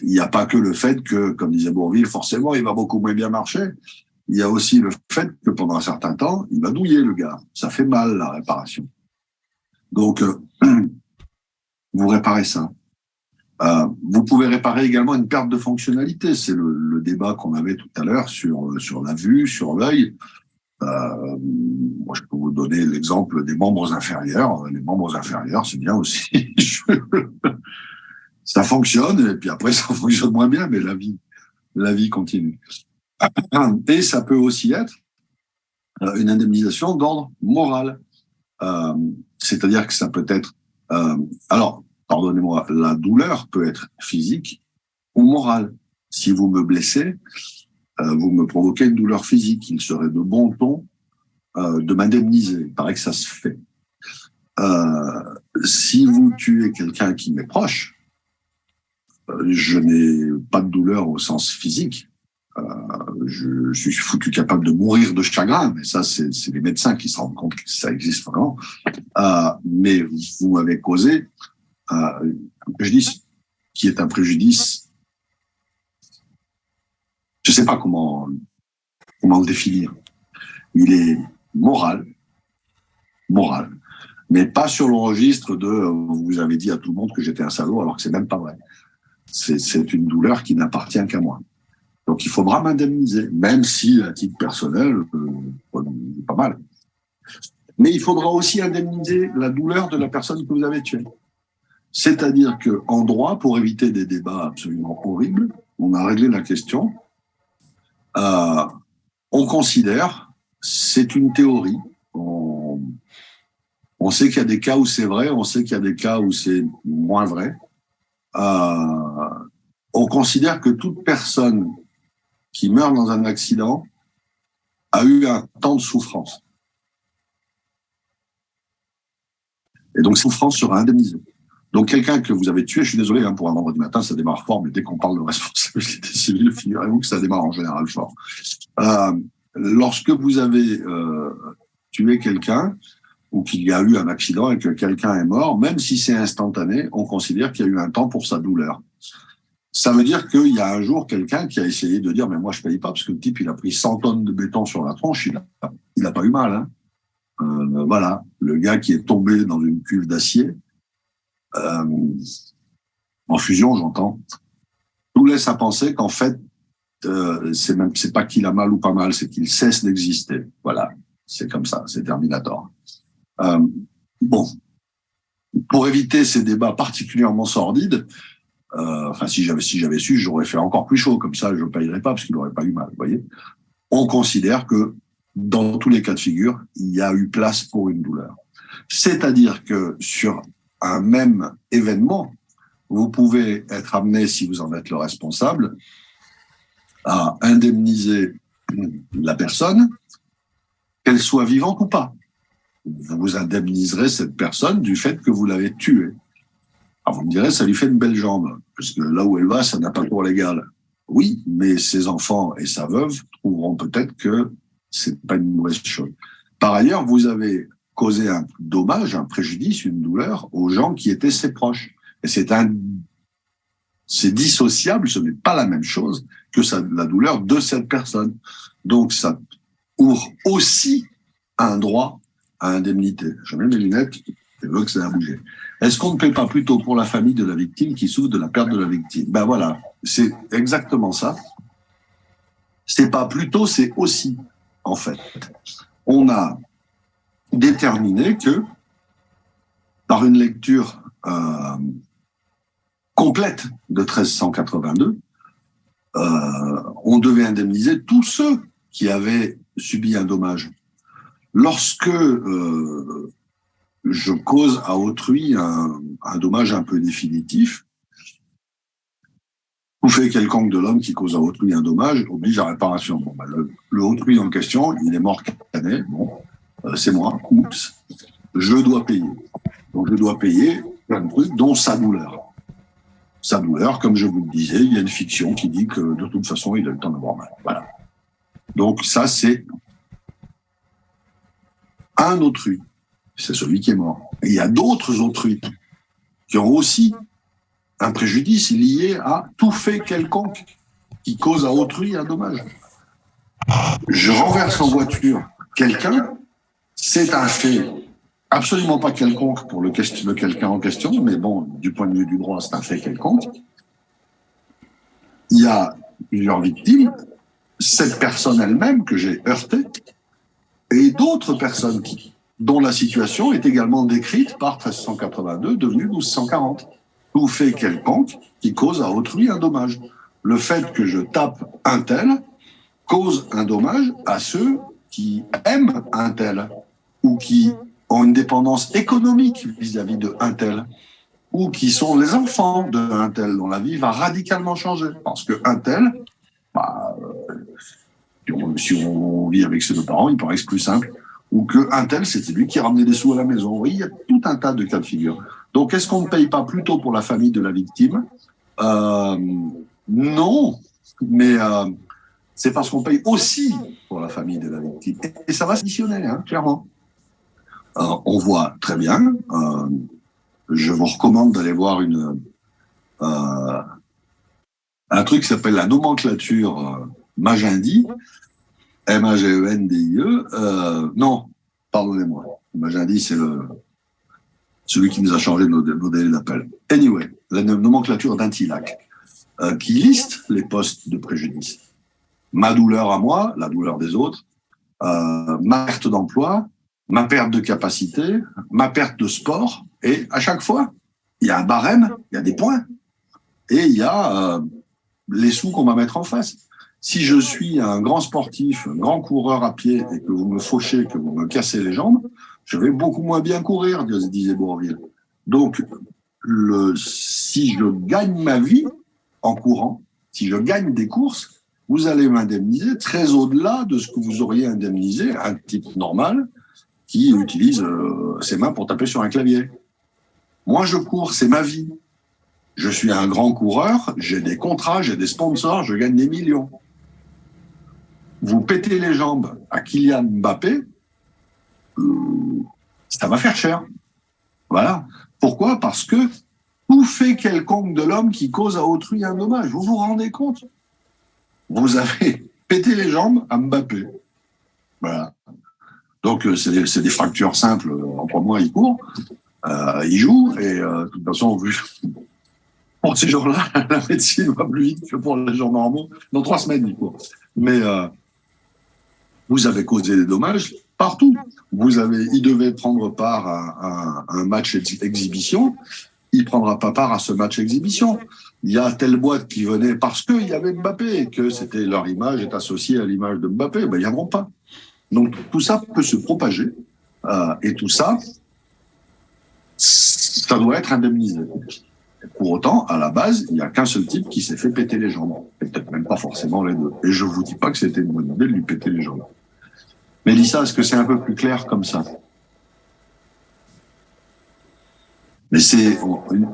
Il n'y a pas que le fait que, comme disait Bourvil, forcément, il va beaucoup moins bien marcher. Il y a aussi le fait que pendant un certain temps, il va douiller, le gars. Ça fait mal, la réparation. Donc, vous réparez ça. Vous pouvez réparer également une perte de fonctionnalité. C'est le débat qu'on avait tout à l'heure sur la vue, sur l'œil. Moi, je peux vous donner l'exemple des membres inférieurs. Les membres inférieurs, c'est bien aussi. Ça fonctionne, et puis après, ça fonctionne moins bien, mais la vie continue. Et ça peut aussi être une indemnisation d'ordre moral. C'est-à-dire que ça peut être... alors, pardonnez-moi, la douleur peut être physique ou morale. Si vous me blessez, vous me provoquez une douleur physique. Il serait de bon ton de m'indemniser. Il paraît que ça se fait. Si vous tuez quelqu'un qui m'est proche, je n'ai pas de douleur au sens physique. Je suis foutu capable de mourir de chagrin, mais ça, c'est les médecins qui se rendent compte que ça existe vraiment. Mais vous m'avez causé un préjudice qui est un préjudice, je ne sais pas comment le définir. Il est moral, mais pas sur le registre de vous avez dit à tout le monde que j'étais un salaud alors que c'est même pas vrai. C'est une douleur qui n'appartient qu'à moi. Donc il faudra m'indemniser, même si à titre personnel, pas mal. Mais il faudra aussi indemniser la douleur de la personne que vous avez tuée. C'est-à-dire qu'en droit, pour éviter des débats absolument horribles, on a réglé la question. On considère, c'est une théorie, on sait qu'il y a des cas où c'est vrai, on sait qu'il y a des cas où c'est moins vrai. On considère que toute personne qui meurt dans un accident a eu un temps de souffrance. Et donc, cette souffrance sera indemnisée. Donc, quelqu'un que vous avez tué, je suis désolé, pour un vendredi matin, ça démarre fort, mais dès qu'on parle de responsabilité civile, figurez-vous que ça démarre en général fort. Lorsque vous avez tué quelqu'un, ou qu'il y a eu un accident et que quelqu'un est mort, même si c'est instantané, on considère qu'il y a eu un temps pour sa douleur. Ça veut dire qu'il y a un jour quelqu'un qui a essayé de dire « mais moi je paye pas parce que le type il a pris 100 tonnes de béton sur la tronche, il a pas eu mal. Hein. » Voilà, le gars qui est tombé dans une cuve d'acier, en fusion j'entends, nous laisse à penser qu'en fait c'est pas qu'il a mal ou pas mal, c'est qu'il cesse d'exister. Voilà, c'est comme ça, c'est Terminator. Bon, pour éviter ces débats particulièrement sordides, si j'avais su, j'aurais fait encore plus chaud, comme ça je ne payerais pas parce qu'il n'aurait pas eu mal, vous voyez. On considère que dans tous les cas de figure, il y a eu place pour une douleur. C'est-à-dire que sur un même événement, vous pouvez être amené, si vous en êtes le responsable, à indemniser la personne, qu'elle soit vivante ou pas. Vous indemniserez cette personne du fait que vous l'avez tuée. Alors vous me direz, ça lui fait une belle jambe, parce que là où elle va, ça n'a pas de cours légal. Oui, mais ses enfants et sa veuve trouveront peut-être que c'est pas une mauvaise chose. Par ailleurs, vous avez causé un dommage, un préjudice, une douleur aux gens qui étaient ses proches. Et c'est dissociable, ce n'est pas la même chose que la douleur de cette personne. Donc ça ouvre aussi un droit à indemnité. Je mets mes lunettes, je veux que ça a bougé. Est-ce qu'on ne paie pas plutôt pour la famille de la victime qui souffre de la perte de la victime? Ben voilà, c'est exactement ça. C'est pas plutôt, c'est aussi, en fait. On a déterminé que, par une lecture complète de 1382, on devait indemniser tous ceux qui avaient subi un dommage. Lorsque je cause à autrui un dommage un peu définitif, tout fait quelconque de l'homme qui cause à autrui un dommage oblige à réparation. Bon, le autrui en question, il est mort canet, bon, c'est moi, oups, je dois payer. Donc je dois payer plein de trucs, dont sa douleur. Sa douleur, comme je vous le disais, il y a une fiction qui dit que de toute façon, il a le temps d'avoir mal. Voilà. Donc ça, c'est un autrui. C'est celui qui est mort. Et il y a d'autres autrui qui ont aussi un préjudice lié à tout fait quelconque qui cause à autrui un dommage. Je renverse en voiture quelqu'un, c'est un fait absolument pas quelconque pour le quelqu'un en question, mais bon, du point de vue du droit, c'est un fait quelconque. Il y a plusieurs victimes, cette personne elle-même que j'ai heurtée, et d'autres personnes dont la situation est également décrite par 1382, devenue 1240. Tout fait quelconque qui cause à autrui un dommage. Le fait que je tape un tel cause un dommage à ceux qui aiment un tel, ou qui ont une dépendance économique vis-à-vis de un tel, ou qui sont les enfants de un tel, dont la vie va radicalement changer. Parce que un tel, si on vit avec ses deux parents, il paraît que c'est plus simple, ou qu'un tel, c'était lui qui ramenait des sous à la maison. Oui, il y a tout un tas de cas de figure. Donc, est-ce qu'on ne paye pas plutôt pour la famille de la victime? Non, mais c'est parce qu'on paye aussi pour la famille de la victime. Et ça va s'additionner, clairement. On voit très bien, je vous recommande d'aller voir une euh, un truc qui s'appelle la nomenclature Magendie, Magendie. Non, pardonnez-moi. Magendie, c'est celui qui nous a changé nos délais d'appel. Anyway, la nomenclature d'Intillac, qui liste les postes de préjudice. Ma douleur à moi, la douleur des autres, ma perte d'emploi, ma perte de capacité, ma perte de sport, et à chaque fois, il y a un barème, il y a des points, et il y a les sous qu'on va mettre en face. Si je suis un grand sportif, un grand coureur à pied, et que vous me fauchez, que vous me cassez les jambes, je vais beaucoup moins bien courir, disait Bourvil. Donc, si je gagne ma vie en courant, si je gagne des courses, vous allez m'indemniser très au-delà de ce que vous auriez indemnisé un type normal qui utilise ses mains pour taper sur un clavier. Moi, je cours, c'est ma vie. Je suis un grand coureur, j'ai des contrats, j'ai des sponsors, je gagne des millions. Vous pétez les jambes à Kylian Mbappé, ça va faire cher. Voilà. Pourquoi ? Parce que tout fait quelconque de l'homme qui cause à autrui un dommage. Vous vous rendez compte ? Vous avez pété les jambes à Mbappé. Voilà. Donc, c'est des fractures simples. En 3 mois, il court, il joue, et de toute façon, pour ces gens-là, la médecine va plus vite que pour les gens normaux. Dans 3 semaines, il court. Mais vous avez causé des dommages partout. Il devait prendre part à un match exhibition. Il ne prendra pas part à ce match exhibition. Il y a telle boîte qui venait parce qu'il y avait Mbappé et que leur image est associée à l'image de Mbappé. Ben, ils ne viendront pas. Donc, tout ça peut se propager. Et tout ça, ça doit être indemnisé. Pour autant, à la base, il n'y a qu'un seul type qui s'est fait péter les jambes. Et peut-être même pas forcément les deux. Et je ne vous dis pas que c'était une bonne idée de lui péter les jambes. Mélissa, est-ce que c'est un peu plus clair comme ça ? Mais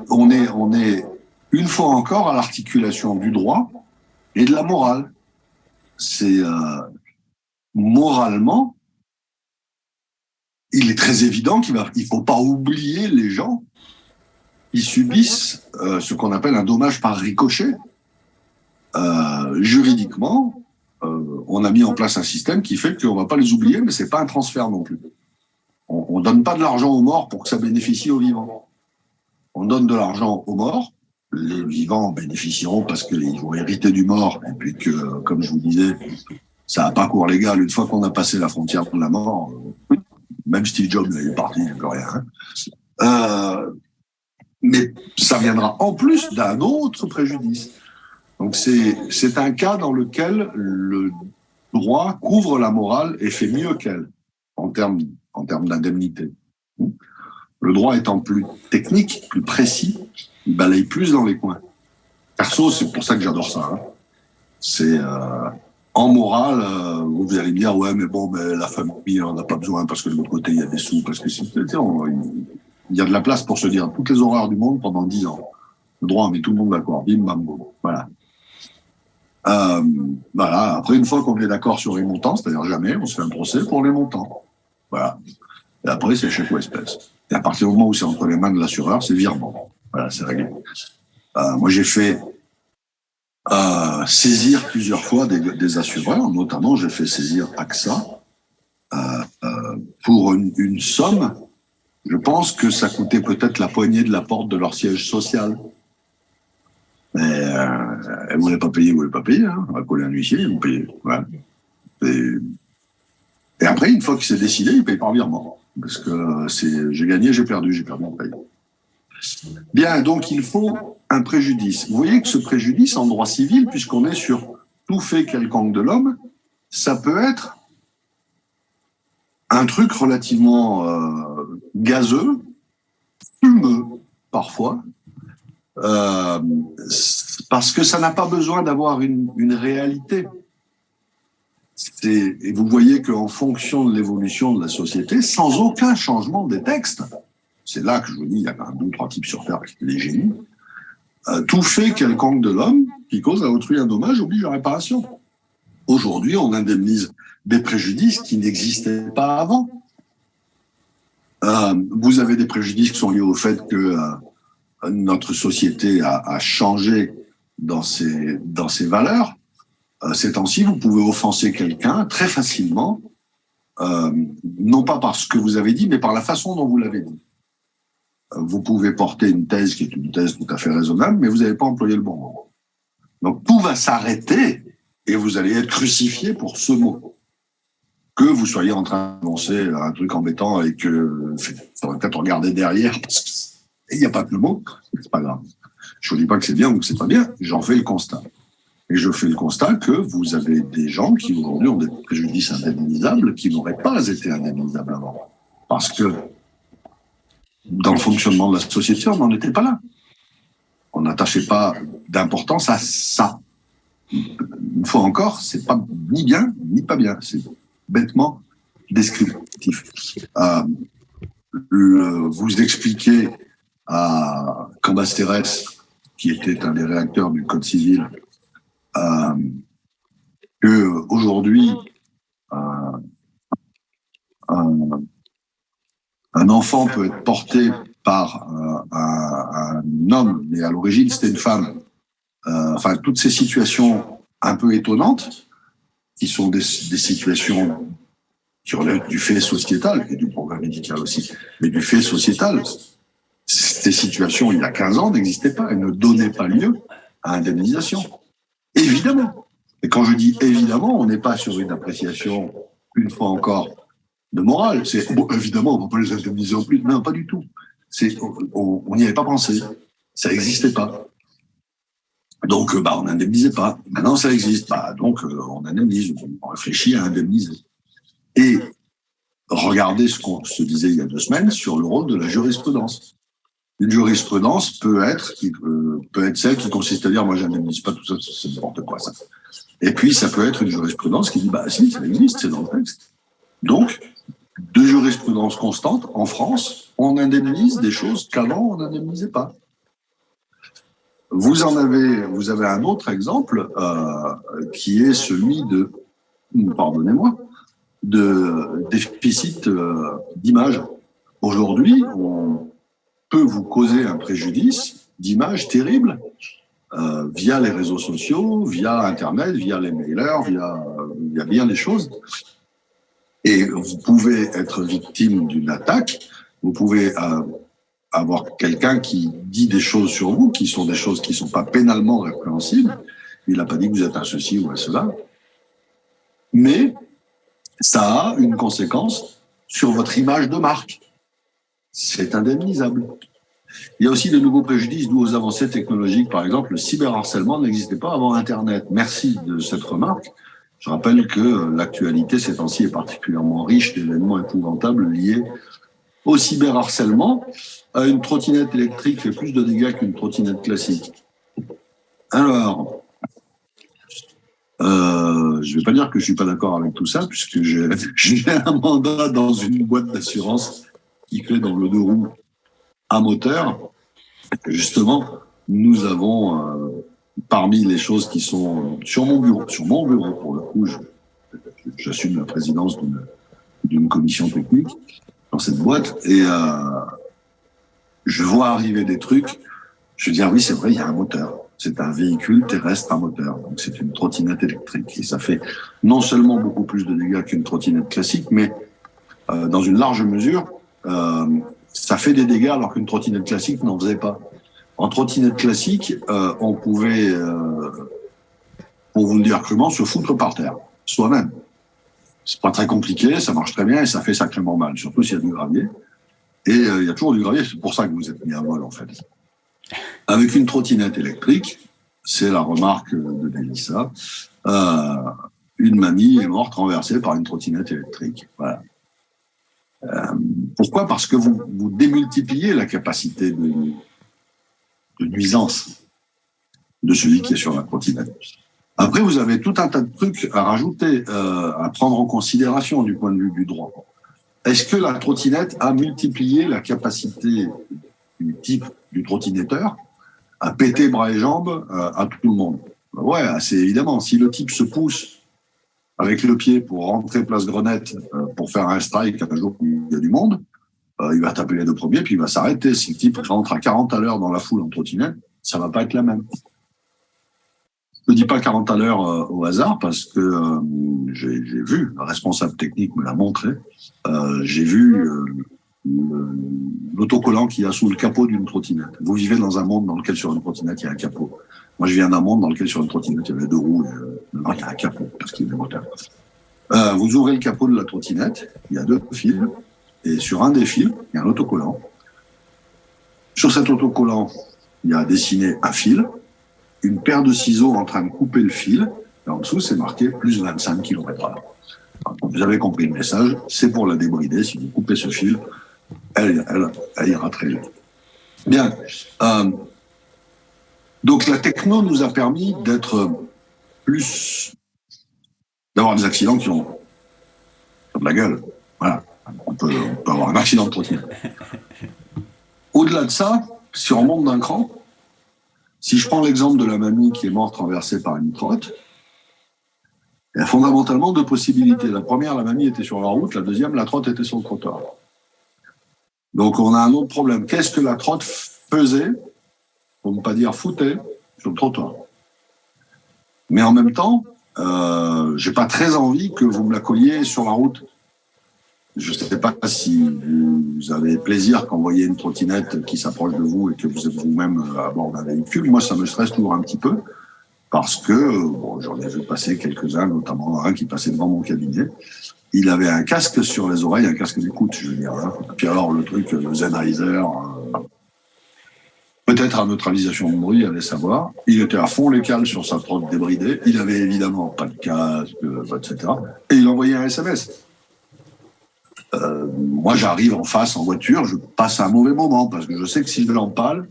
on est une fois encore à l'articulation du droit et de la morale. C'est moralement, il est très évident il faut pas oublier les gens qui subissent ce qu'on appelle un dommage par ricochet. Juridiquement, on a mis en place un système qui fait qu'on va pas les oublier, mais c'est pas un transfert non plus. On donne pas de l'argent aux morts pour que ça bénéficie aux vivants. On donne de l'argent aux morts, les vivants bénéficieront parce qu'ils vont hériter du mort, et puis que, comme je vous disais, ça n'a pas cours légal. Une fois qu'on a passé la frontière de la mort, même Steve Jobs, il est parti, il n'y a plus rien. Mais ça viendra en plus d'un autre préjudice. Donc c'est un cas dans lequel le droit couvre la morale et fait mieux qu'elle, en termes d'indemnité. Le droit étant plus technique, plus précis, il balaye plus dans les coins. Perso, c'est pour ça que j'adore ça. Hein. C'est en morale, vous allez me dire ouais, mais bon, mais la famille, on n'a pas besoin parce que de l'autre côté il y a des sous, parce que il y a de la place pour se dire toutes les horreurs du monde pendant 10 ans. Le droit, met tout le monde d'accord. Bim, bam, boum. Voilà. Voilà. Après, une fois qu'on est d'accord sur les montants, c'est-à-dire jamais, on se fait un procès pour les montants. Voilà. Et après, c'est chèque ou espèce. Et à partir du moment où c'est entre les mains de l'assureur, c'est virement. Voilà, c'est réglé. Moi, j'ai fait saisir plusieurs fois des assureurs, notamment j'ai fait saisir AXA pour une somme. Je pense que ça coûtait peut-être la poignée de la porte de leur siège social. Mais elle ne voulait pas payer, hein. On va coller un huissier, ils vont payer. Voilà. Et après, une fois qu'il s'est décidé, il paye par virement. Parce que j'ai gagné, j'ai perdu, on paye. Bien, donc il faut un préjudice. Vous voyez que ce préjudice, en droit civil, puisqu'on est sur tout fait quelconque de l'homme, ça peut être un truc relativement gazeux, fumeux, parfois, parce que ça n'a pas besoin d'avoir une réalité. Et vous voyez qu'en fonction de l'évolution de la société, sans aucun changement des textes, c'est là que je vous dis, il y a quand même 2 ou 3 types sur Terre qui étaient des génies, tout fait quelconque de l'homme qui cause à autrui un dommage oblige à réparation. Aujourd'hui, on indemnise des préjudices qui n'existaient pas avant. Vous avez des préjudices qui sont liés au fait que notre société a changé dans ses valeurs. Ces temps-ci, vous pouvez offenser quelqu'un très facilement, non pas par ce que vous avez dit, mais par la façon dont vous l'avez dit. Vous pouvez porter une thèse qui est une thèse tout à fait raisonnable, mais vous n'avez pas employé le bon mot. Donc tout va s'arrêter et vous allez être crucifié pour ce mot. Que vous soyez en train d'annoncer un truc embêtant et que faudrait peut-être regarder derrière parce qu'il n'y a pas que le mot, c'est pas grave. Je ne vous dis pas que c'est bien ou que c'est pas bien, j'en fais le constat. Et je fais le constat que vous avez des gens qui aujourd'hui ont des préjudices indemnisables qui n'auraient pas été indemnisables avant. Parce que dans le fonctionnement de la société, on n'en était pas là. On n'attachait pas d'importance à ça. Une fois encore, c'est pas ni bien ni pas bien. C'est bêtement descriptif. Vous expliquez à Cambacérès, qui était un des réacteurs du Code civil, que aujourd'hui un enfant peut être porté par un homme, mais à l'origine c'était une femme. Enfin, toutes ces situations un peu étonnantes, qui sont des situations qui relèvent du fait sociétal et du progrès médical aussi, mais du fait sociétal. Ces situations, il y a 15 ans, n'existaient pas et ne donnaient pas lieu à indemnisation. Évidemment. Et quand je dis évidemment, on n'est pas sur une appréciation, une fois encore, de morale. C'est bon, évidemment, on ne va pas les indemniser en plus. Non, pas du tout. On n'y avait pas pensé. Ça n'existait pas. Donc, on n'indemnisait pas. Maintenant, ça existe. Donc, on indemnise. On réfléchit à indemniser. Et regardez ce qu'on se disait il y a 2 semaines sur le rôle de la jurisprudence. Une jurisprudence peut être celle qui consiste à dire moi j'indemnise pas tout ça, c'est n'importe quoi ça. Et puis ça peut être une jurisprudence qui dit si, ça existe, c'est dans le texte. Donc, de jurisprudence constante, en France, on indemnise des choses qu'avant on n'indemnisait pas. Vous avez un autre exemple qui est celui de, pardonnez-moi, de déficit d'image. Aujourd'hui, on peut vous causer un préjudice d'image terrible via les réseaux sociaux, via Internet, via les mailers, via bien des choses. Et vous pouvez être victime d'une attaque, vous pouvez avoir quelqu'un qui dit des choses sur vous, qui sont des choses qui ne sont pas pénalement répréhensibles. Il n'a pas dit que vous êtes un ceci ou un cela. Mais ça a une conséquence sur votre image de marque. C'est indemnisable. Il y a aussi de nouveaux préjudices dus aux avancées technologiques. Par exemple, le cyberharcèlement n'existait pas avant Internet. Merci de cette remarque. Je rappelle que l'actualité ces temps-ci est particulièrement riche d'événements épouvantables liés au cyberharcèlement. Une trottinette électrique fait plus de dégâts qu'une trottinette classique. Alors, je ne vais pas dire que je ne suis pas d'accord avec tout ça, puisque j'ai un mandat dans une boîte d'assurance qui fait dans le 2 roues à moteur. Justement, nous avons, parmi les choses qui sont sur mon bureau pour le coup, j'assume la présidence d'une commission technique dans cette boîte, et je vois arriver des trucs, je dis oui, c'est vrai, il y a un moteur. C'est un véhicule terrestre à moteur, donc c'est une trottinette électrique. Et ça fait non seulement beaucoup plus de dégâts qu'une trottinette classique, mais dans une large mesure, ça fait des dégâts alors qu'une trottinette classique n'en faisait pas. En trottinette classique, on pouvait, pour vous le dire crûment, se foutre par terre, soi-même. C'est pas très compliqué, ça marche très bien et ça fait sacrément mal, surtout s'il y a du gravier. Et il y a toujours du gravier, c'est pour ça que vous êtes mis à vol en fait. Avec une trottinette électrique, c'est la remarque de Mélissa, une mamie est morte renversée par une trottinette électrique. Voilà. Pourquoi ? Parce que vous démultipliez la capacité de nuisance de celui qui est sur la trottinette. Après, vous avez tout un tas de trucs à rajouter, à prendre en considération du point de vue du droit. Est-ce que la trottinette a multiplié la capacité du type du trottinetteur à péter bras et jambes à tout le monde? Ouais, assez évidemment. Si le type se pousse avec le pied pour rentrer place Grenette pour faire un strike un jour où il y a du monde, il va taper les deux premiers, puis il va s'arrêter. Si le type rentre à 40 à l'heure dans la foule en trottinette, ça va pas être la même. Je ne dis pas 40 à l'heure au hasard parce que j'ai vu, le responsable technique me l'a montré, j'ai vu l'autocollant qu'il y a sous le capot d'une trottinette. Vous vivez dans un monde dans lequel sur une trottinette il y a un capot. Moi je viens d'un monde dans lequel sur une trottinette il y avait deux roues, maintenant il y a un capot parce qu'il y a des moteurs. Vous ouvrez le capot de la trottinette, il y a deux fils, et sur un des fils, il y a un autocollant. Sur cet autocollant, il y a dessiné un fil, une paire de ciseaux en train de couper le fil, et en dessous, c'est marqué plus 25 km/h. Vous avez compris le message, c'est pour la débrider. Si vous coupez ce fil, elle ira très vite. Bien. Donc la techno nous a permis d'avoir des accidents qui ont de la gueule. Voilà. On peut avoir un accident de trottinette. Au-delà de ça, si on remonte d'un cran, si je prends l'exemple de la mamie qui est morte renversée par une trotte, il y a fondamentalement deux possibilités. La première, la mamie était sur la route. La deuxième, la trotte était sur le trottoir. Donc on a un autre problème. Qu'est-ce que la trotte faisait, pour ne pas dire foutait, sur le trottoir? Mais en même temps, j'ai pas très envie que vous me la colliez sur la route. Je ne sais pas si vous avez plaisir quand vous voyez une trottinette qui s'approche de vous et que vous êtes vous-même à bord d'un véhicule. Moi, ça me stresse toujours un petit peu parce que j'en ai vu passer quelques-uns, notamment un qui passait devant mon cabinet. Il avait un casque sur les oreilles, un casque d'écoute, je veux dire. Hein. Puis alors, le truc, le Sennheiser, peut-être à neutralisation de bruit, allez savoir. Il était à fond les cales sur sa trotte débridée. Il avait évidemment pas de casque, etc. Et il envoyait un SMS. Moi, j'arrive en face en voiture, je passe un mauvais moment parce que je sais que s'il l'empale,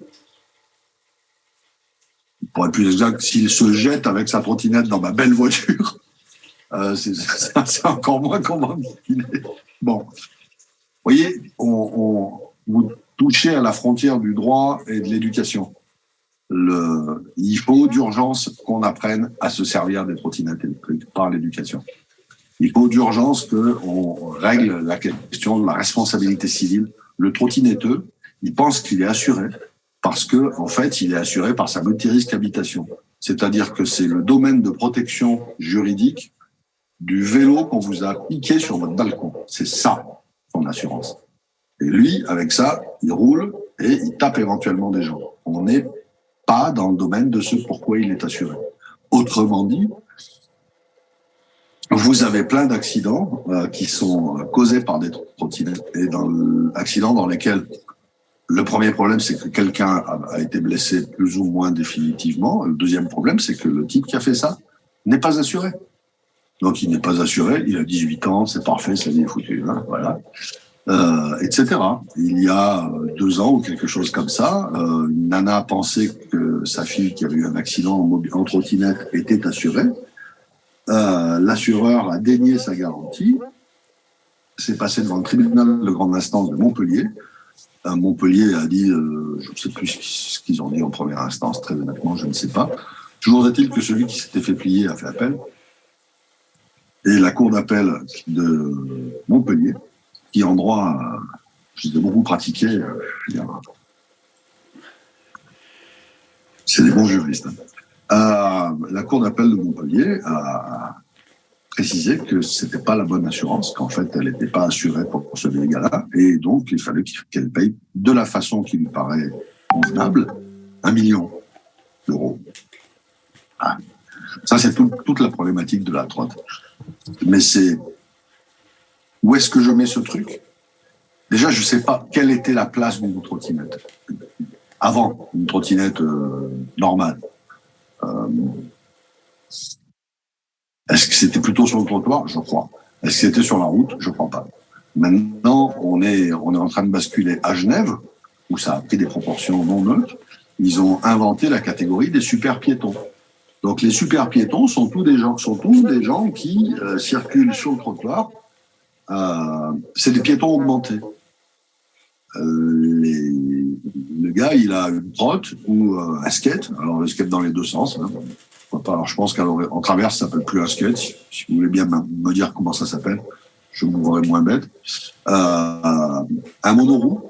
pour être plus exact, s'il se jette avec sa trottinette dans ma belle voiture, c'est encore moins convaincu. Bon, vous voyez, vous touchez à la frontière du droit et de l'éducation. Il faut d'urgence qu'on apprenne à se servir des trottinettes électriques par l'éducation. Il faut d'urgence qu'on règle la question de la responsabilité civile. Le trottinetteux, il pense qu'il est assuré parce que, en fait, il est assuré par sa multirisque habitation. C'est-à-dire que c'est le domaine de protection juridique du vélo qu'on vous a piqué sur votre balcon. C'est ça, son assurance. Et lui, avec ça, il roule et il tape éventuellement des gens. On n'est pas dans le domaine de ce pourquoi il est assuré. Autrement dit, vous avez plein d'accidents qui sont causés par des trottinettes et accidents dans lesquels le premier problème, c'est que quelqu'un a été blessé plus ou moins définitivement. Le deuxième problème, c'est que le type qui a fait ça n'est pas assuré. Donc, il n'est pas assuré, il a 18 ans, c'est parfait, ça y est foutu, hein, voilà, etc. Il y a 2 ans ou quelque chose comme ça, une nana pensait que sa fille qui avait eu un accident en trottinette était assurée. L'assureur a dénié sa garantie. C'est passé devant le tribunal de grande instance de Montpellier. Montpellier a dit, je ne sais plus ce qu'ils ont dit en première instance, très honnêtement, je ne sais pas. Toujours est-il que celui qui s'était fait plier a fait appel. Et la cour d'appel de Montpellier, qui en droit, je l'ai beaucoup pratiqué, c'est des bons juristes. La cour d'appel de Montpellier a précisé que c'était pas la bonne assurance, qu'en fait elle n'était pas assurée pour ce dégât-là, et donc il fallait qu'elle paye de la façon qui lui paraît convenable 1 million d'euros. Ah. Ça c'est toute la problématique de la trotte. Mais c'est où est-ce que je mets ce truc? Déjà je sais pas quelle était la place d'une trottinette avant une trottinette normale. Est-ce que c'était plutôt sur le trottoir? Je crois. Est-ce que c'était sur la route? Je crois pas. Maintenant, on est en train de basculer à Genève, où ça a pris des proportions non neutres. Ils ont inventé la catégorie des super piétons. Donc les super piétons sont tous des gens qui circulent sur le trottoir. C'est des piétons augmentés. Le gars, il a une trotte ou un skate. Alors le skate dans les deux sens. Hein. Alors je pense qu'en travers, ça s'appelle plus un skate. Si vous voulez bien me dire comment ça s'appelle. je mourrai moins bête. Un monoroue,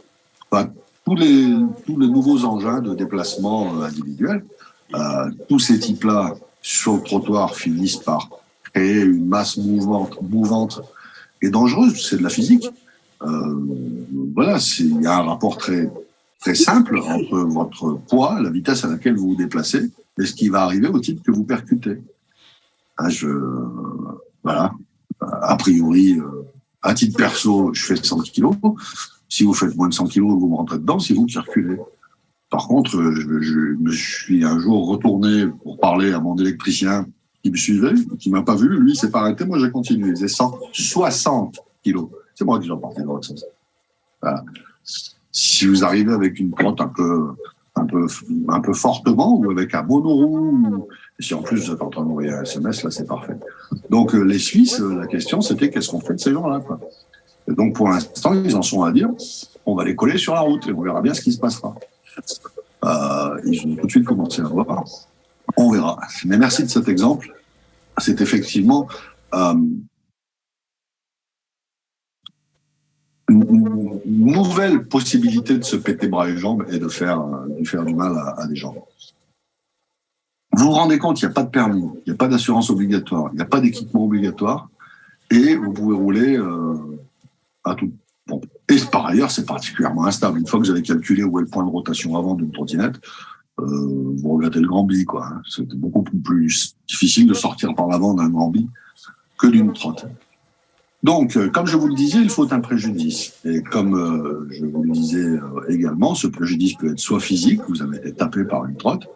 enfin, tous les nouveaux engins de déplacement individuel, tous ces types-là sur le trottoir finissent par créer une masse mouvante et dangereuse. C'est de la physique. Voilà, il y a un rapport très très simple entre votre poids, la vitesse à laquelle vous vous déplacez, et ce qui va arriver au type que vous percutez. Hein, voilà. A priori, à titre perso, je fais 100 kilos. Si vous faites moins de 100 kilos, vous me rentrez dedans, c'est vous qui reculez. Par contre, je me suis un jour retourné pour parler à mon électricien qui me suivait, qui m'a pas vu. Lui, il s'est pas arrêté. Moi, j'ai continué. Il faisait 160 kilos. C'est moi qui l'ai emporté dans l'autre sens. Voilà. Si vous arrivez avec une trotte un peu fortement, ou avec un monoroue, et si en plus vous êtes en train d'envoyer un SMS, là, c'est parfait. Donc, les Suisses, la question, c'était qu'est-ce qu'on fait de ces gens-là, quoi. Et donc, pour l'instant, ils en sont à dire, on va les coller sur la route et on verra bien ce qui se passera. Ils ont tout de suite commencé à voir. On verra. Mais merci de cet exemple. C'est effectivement une nouvelle possibilité de se péter bras et jambes et de faire du mal à des gens. Vous vous rendez compte, il n'y a pas de permis, il n'y a pas d'assurance obligatoire, il n'y a pas d'équipement obligatoire, et vous pouvez rouler à tout. Bon. Et par ailleurs, c'est particulièrement instable. Une fois que vous avez calculé où est le point de rotation avant d'une trottinette, vous regrettez le Grand-Bi, quoi. Hein. C'est beaucoup plus difficile de sortir par l'avant d'un Grand-Bi que d'une trotte. Donc, comme je vous le disais, il faut un préjudice. Et comme je vous le disais également, ce préjudice peut être soit physique, vous avez été tapé par une trotte,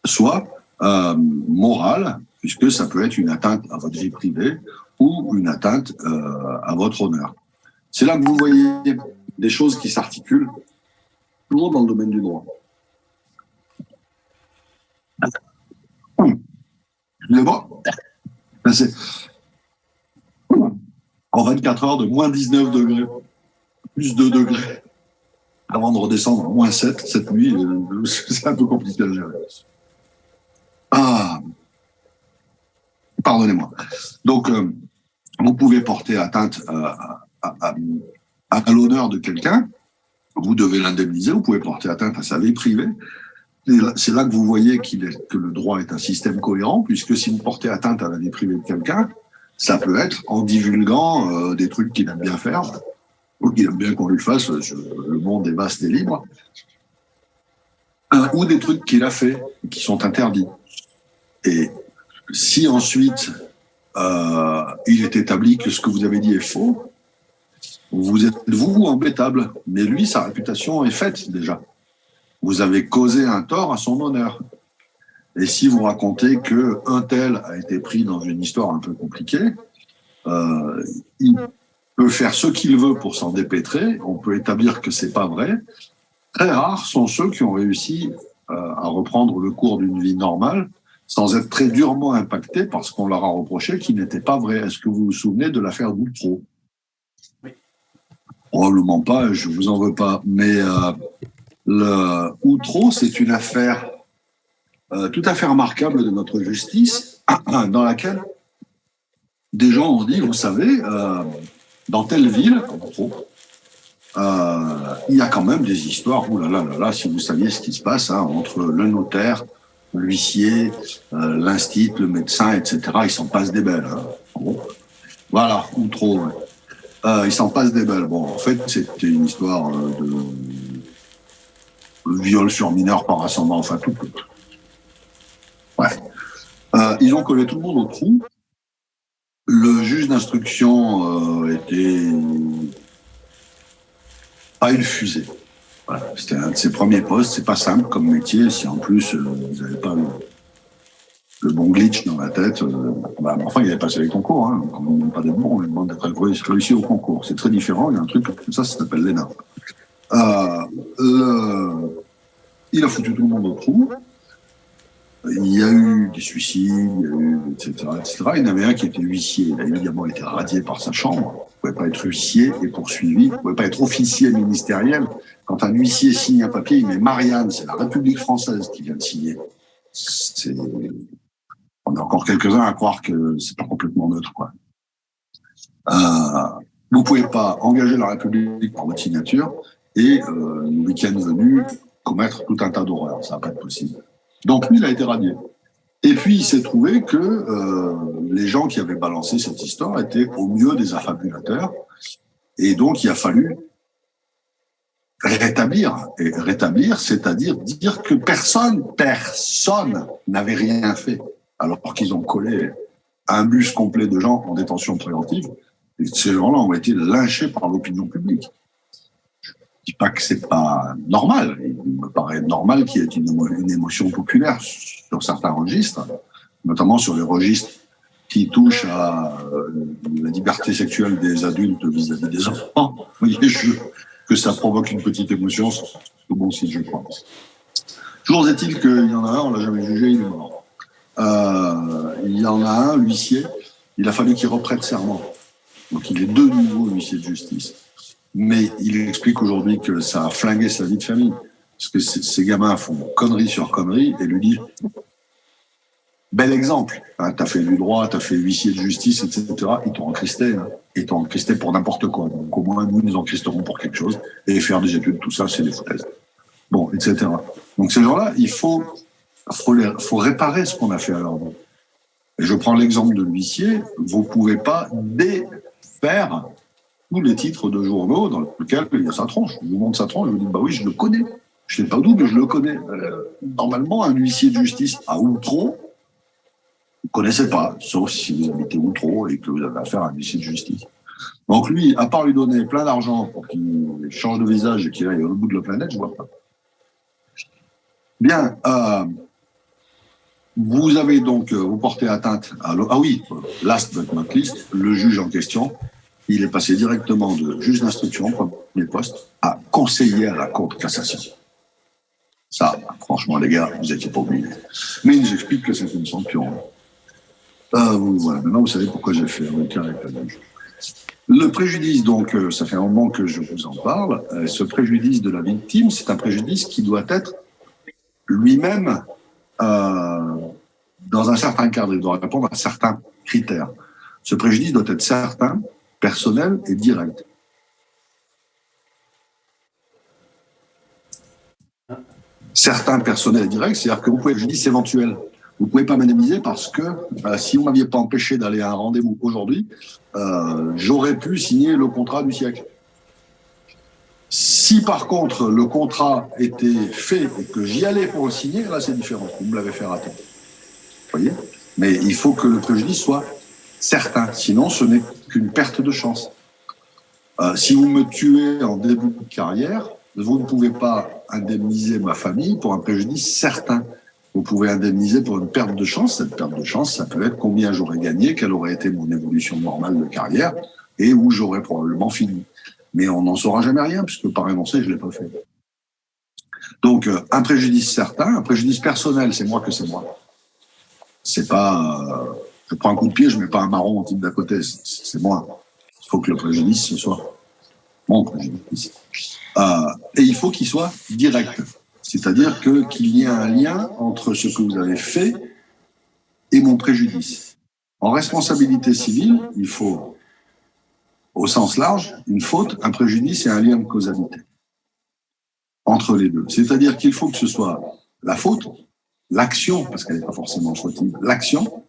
soit moral, puisque ça peut être une atteinte à votre vie privée ou une atteinte à votre honneur. C'est là que vous voyez des choses qui s'articulent, toujours dans le domaine du droit. Mais bon, c'est en 24 heures de moins 19 degrés, plus 2 degrés, avant de redescendre à moins 7 cette nuit, c'est un peu compliqué à gérer. Pardonnez-moi. Donc, vous pouvez porter atteinte à l'honneur de quelqu'un, vous devez l'indemniser, vous pouvez porter atteinte à sa vie privée. Et c'est là que vous voyez que le droit est un système cohérent, puisque si vous portez atteinte à la vie privée de quelqu'un, ça peut être en divulguant des trucs qu'il aime bien faire, ou qu'il aime bien qu'on lui fasse, le monde est vaste et libre, ou des trucs qu'il a fait, qui sont interdits. Et si ensuite il est établi que ce que vous avez dit est faux, vous êtes vous embêtable, mais lui, sa réputation est faite déjà. Vous avez causé un tort à son honneur. Et si vous racontez qu'un tel a été pris dans une histoire un peu compliquée, il peut faire ce qu'il veut pour s'en dépêtrer, on peut établir que c'est pas vrai. Très rares sont ceux qui ont réussi à reprendre le cours d'une vie normale sans être très durement impactés parce qu'on leur a reproché qu'il n'était pas vrai. Est-ce que vous vous souvenez de l'affaire d'Outreau ? Oui. Probablement pas, je vous en veux pas. Mais Outreau, c'est une affaire tout à fait remarquable de notre justice, dans laquelle des gens ont dit, vous savez, dans telle ville, il y a quand même des histoires, oulala, si vous saviez ce qui se passe entre le notaire, l'huissier, l'instit, le médecin, etc., il s'en passe des belles. Hein. Bon. Voilà, Outreau, ouais. Il s'en passe des belles. Bon, en fait, c'était une histoire de viol sur mineur par ascendant, enfin tout. Ouais. Ils ont collé tout le monde au trou. Le juge d'instruction était pas une fusée. Voilà. C'était un de ses premiers postes. C'est pas simple comme métier. Si en plus vous n'avez pas le bon glitch dans la tête, enfin il avait passé les concours. Hein. Quand on ne demande pas d'être bon, on lui demande d'être réussi au concours. C'est très différent. Il y a un truc comme ça s'appelle l'ENA. Il a foutu tout le monde au trou. Il y a eu des suicides, il y a eu, etc., etc. Il y en avait un qui était huissier. Il a évidemment été radié par sa chambre. Il ne pouvait pas être huissier et poursuivi. Il ne pouvait pas être officier ministériel. Quand un huissier signe un papier, il met Marianne. C'est la République française qui vient de signer. On a encore quelques-uns à croire que c'est pas complètement neutre, quoi. Euh, vous ne pouvez pas engager la République par votre signature et le week-end venu commettre tout un tas d'horreurs. Ça va pas être possible. Donc lui, il a été radié. Et puis il s'est trouvé que les gens qui avaient balancé cette histoire étaient au mieux des affabulateurs. Et donc il a fallu rétablir. Et rétablir, c'est-à-dire dire que personne n'avait rien fait. Alors qu'ils ont collé un bus complet de gens en détention préventive. Et ces gens-là ont été lynchés par l'opinion publique. Je ne dis pas que c'est pas normal. Il me paraît normal qu'il y ait une émotion populaire sur certains registres, notamment sur les registres qui touchent à la liberté sexuelle des adultes vis-à-vis des enfants. Vous voyez, que ça provoque une petite émotion, c'est bon signe, je crois. Toujours est-il qu'il y en a un, on l'a jamais jugé, il est mort. Il y en a un, l'huissier, il a fallu qu'il reprête serment. Donc il est de nouveau huissier de justice. Mais il explique aujourd'hui que ça a flingué sa vie de famille. Parce que ces gamins font connerie sur connerie et lui disent bel exemple, hein, t'as fait du droit, t'as fait huissier de justice, etc. Ils t'ont encristé, hein. Ils t'ont encristé pour n'importe quoi. Donc au moins, nous encristerons pour quelque chose. Et faire des études, tout ça, c'est des foutaises. Bon, etc. Donc ces gens-là, il faut réparer ce qu'on a fait à leur nom. Et je prends l'exemple de l'huissier, vous pouvez pas défaire tous les titres de journaux dans lesquels il y a sa tronche. Je vous montre sa tronche, je vous dis, bah oui, je le connais. Je ne sais pas d'où, mais je le connais. Normalement, un huissier de justice à Outreau, vous ne connaissez pas, sauf si vous habitez Outreau et que vous avez affaire à un huissier de justice. Donc lui, à part lui donner plein d'argent pour qu'il change de visage et qu'il aille au bout de la planète, je ne vois pas. Bien, vous avez donc, vous portez atteinte à... Ah oui, last but not least, le juge en question, il est passé directement de juge d'instruction, premier poste, à conseiller à la Cour de cassation. Ça, franchement, les gars, vous n'étiez pas obligés. Mais il nous explique que c'est une sanction. Voilà, maintenant vous savez pourquoi j'ai fait un cas avec la juge. Le préjudice, donc, ça fait un moment que je vous en parle. Ce préjudice de la victime, c'est un préjudice qui doit être lui-même dans un certain cadre. Il doit répondre à certains critères. Ce préjudice doit être certain, personnel et direct. Certains personnels et directs, c'est-à-dire que vous pouvez préjudice éventuel. Vous ne pouvez pas m'indemniser parce que si vous ne m'aviez pas empêché d'aller à un rendez-vous aujourd'hui, j'aurais pu signer le contrat du siècle. Si par contre le contrat était fait et que j'y allais pour le signer, là c'est différent. Vous me l'avez fait rater. Vous voyez ? Mais il faut que le préjudice soit certain. Sinon, ce n'est qu'une perte de chance. Si vous me tuez en début de carrière, vous ne pouvez pas indemniser ma famille pour un préjudice certain. Vous pouvez indemniser pour une perte de chance. Cette perte de chance, ça peut être combien j'aurais gagné, quelle aurait été mon évolution normale de carrière et où j'aurais probablement fini. Mais on n'en saura jamais rien puisque par énoncé, je ne l'ai pas fait. Donc, un préjudice certain, un préjudice personnel, c'est moi que c'est moi. C'est pas, je prends un coup de pied, je mets pas un marron au type d'à côté, c'est moi. Il faut que le préjudice, ce soit mon préjudice. Et il faut qu'il soit direct. C'est-à-dire qu'il y ait un lien entre ce que vous avez fait et mon préjudice. En responsabilité civile, il faut, au sens large, une faute, un préjudice et un lien de causalité entre les deux. C'est-à-dire qu'il faut que ce soit la faute, l'action, parce qu'elle n'est pas forcément fautive, l'action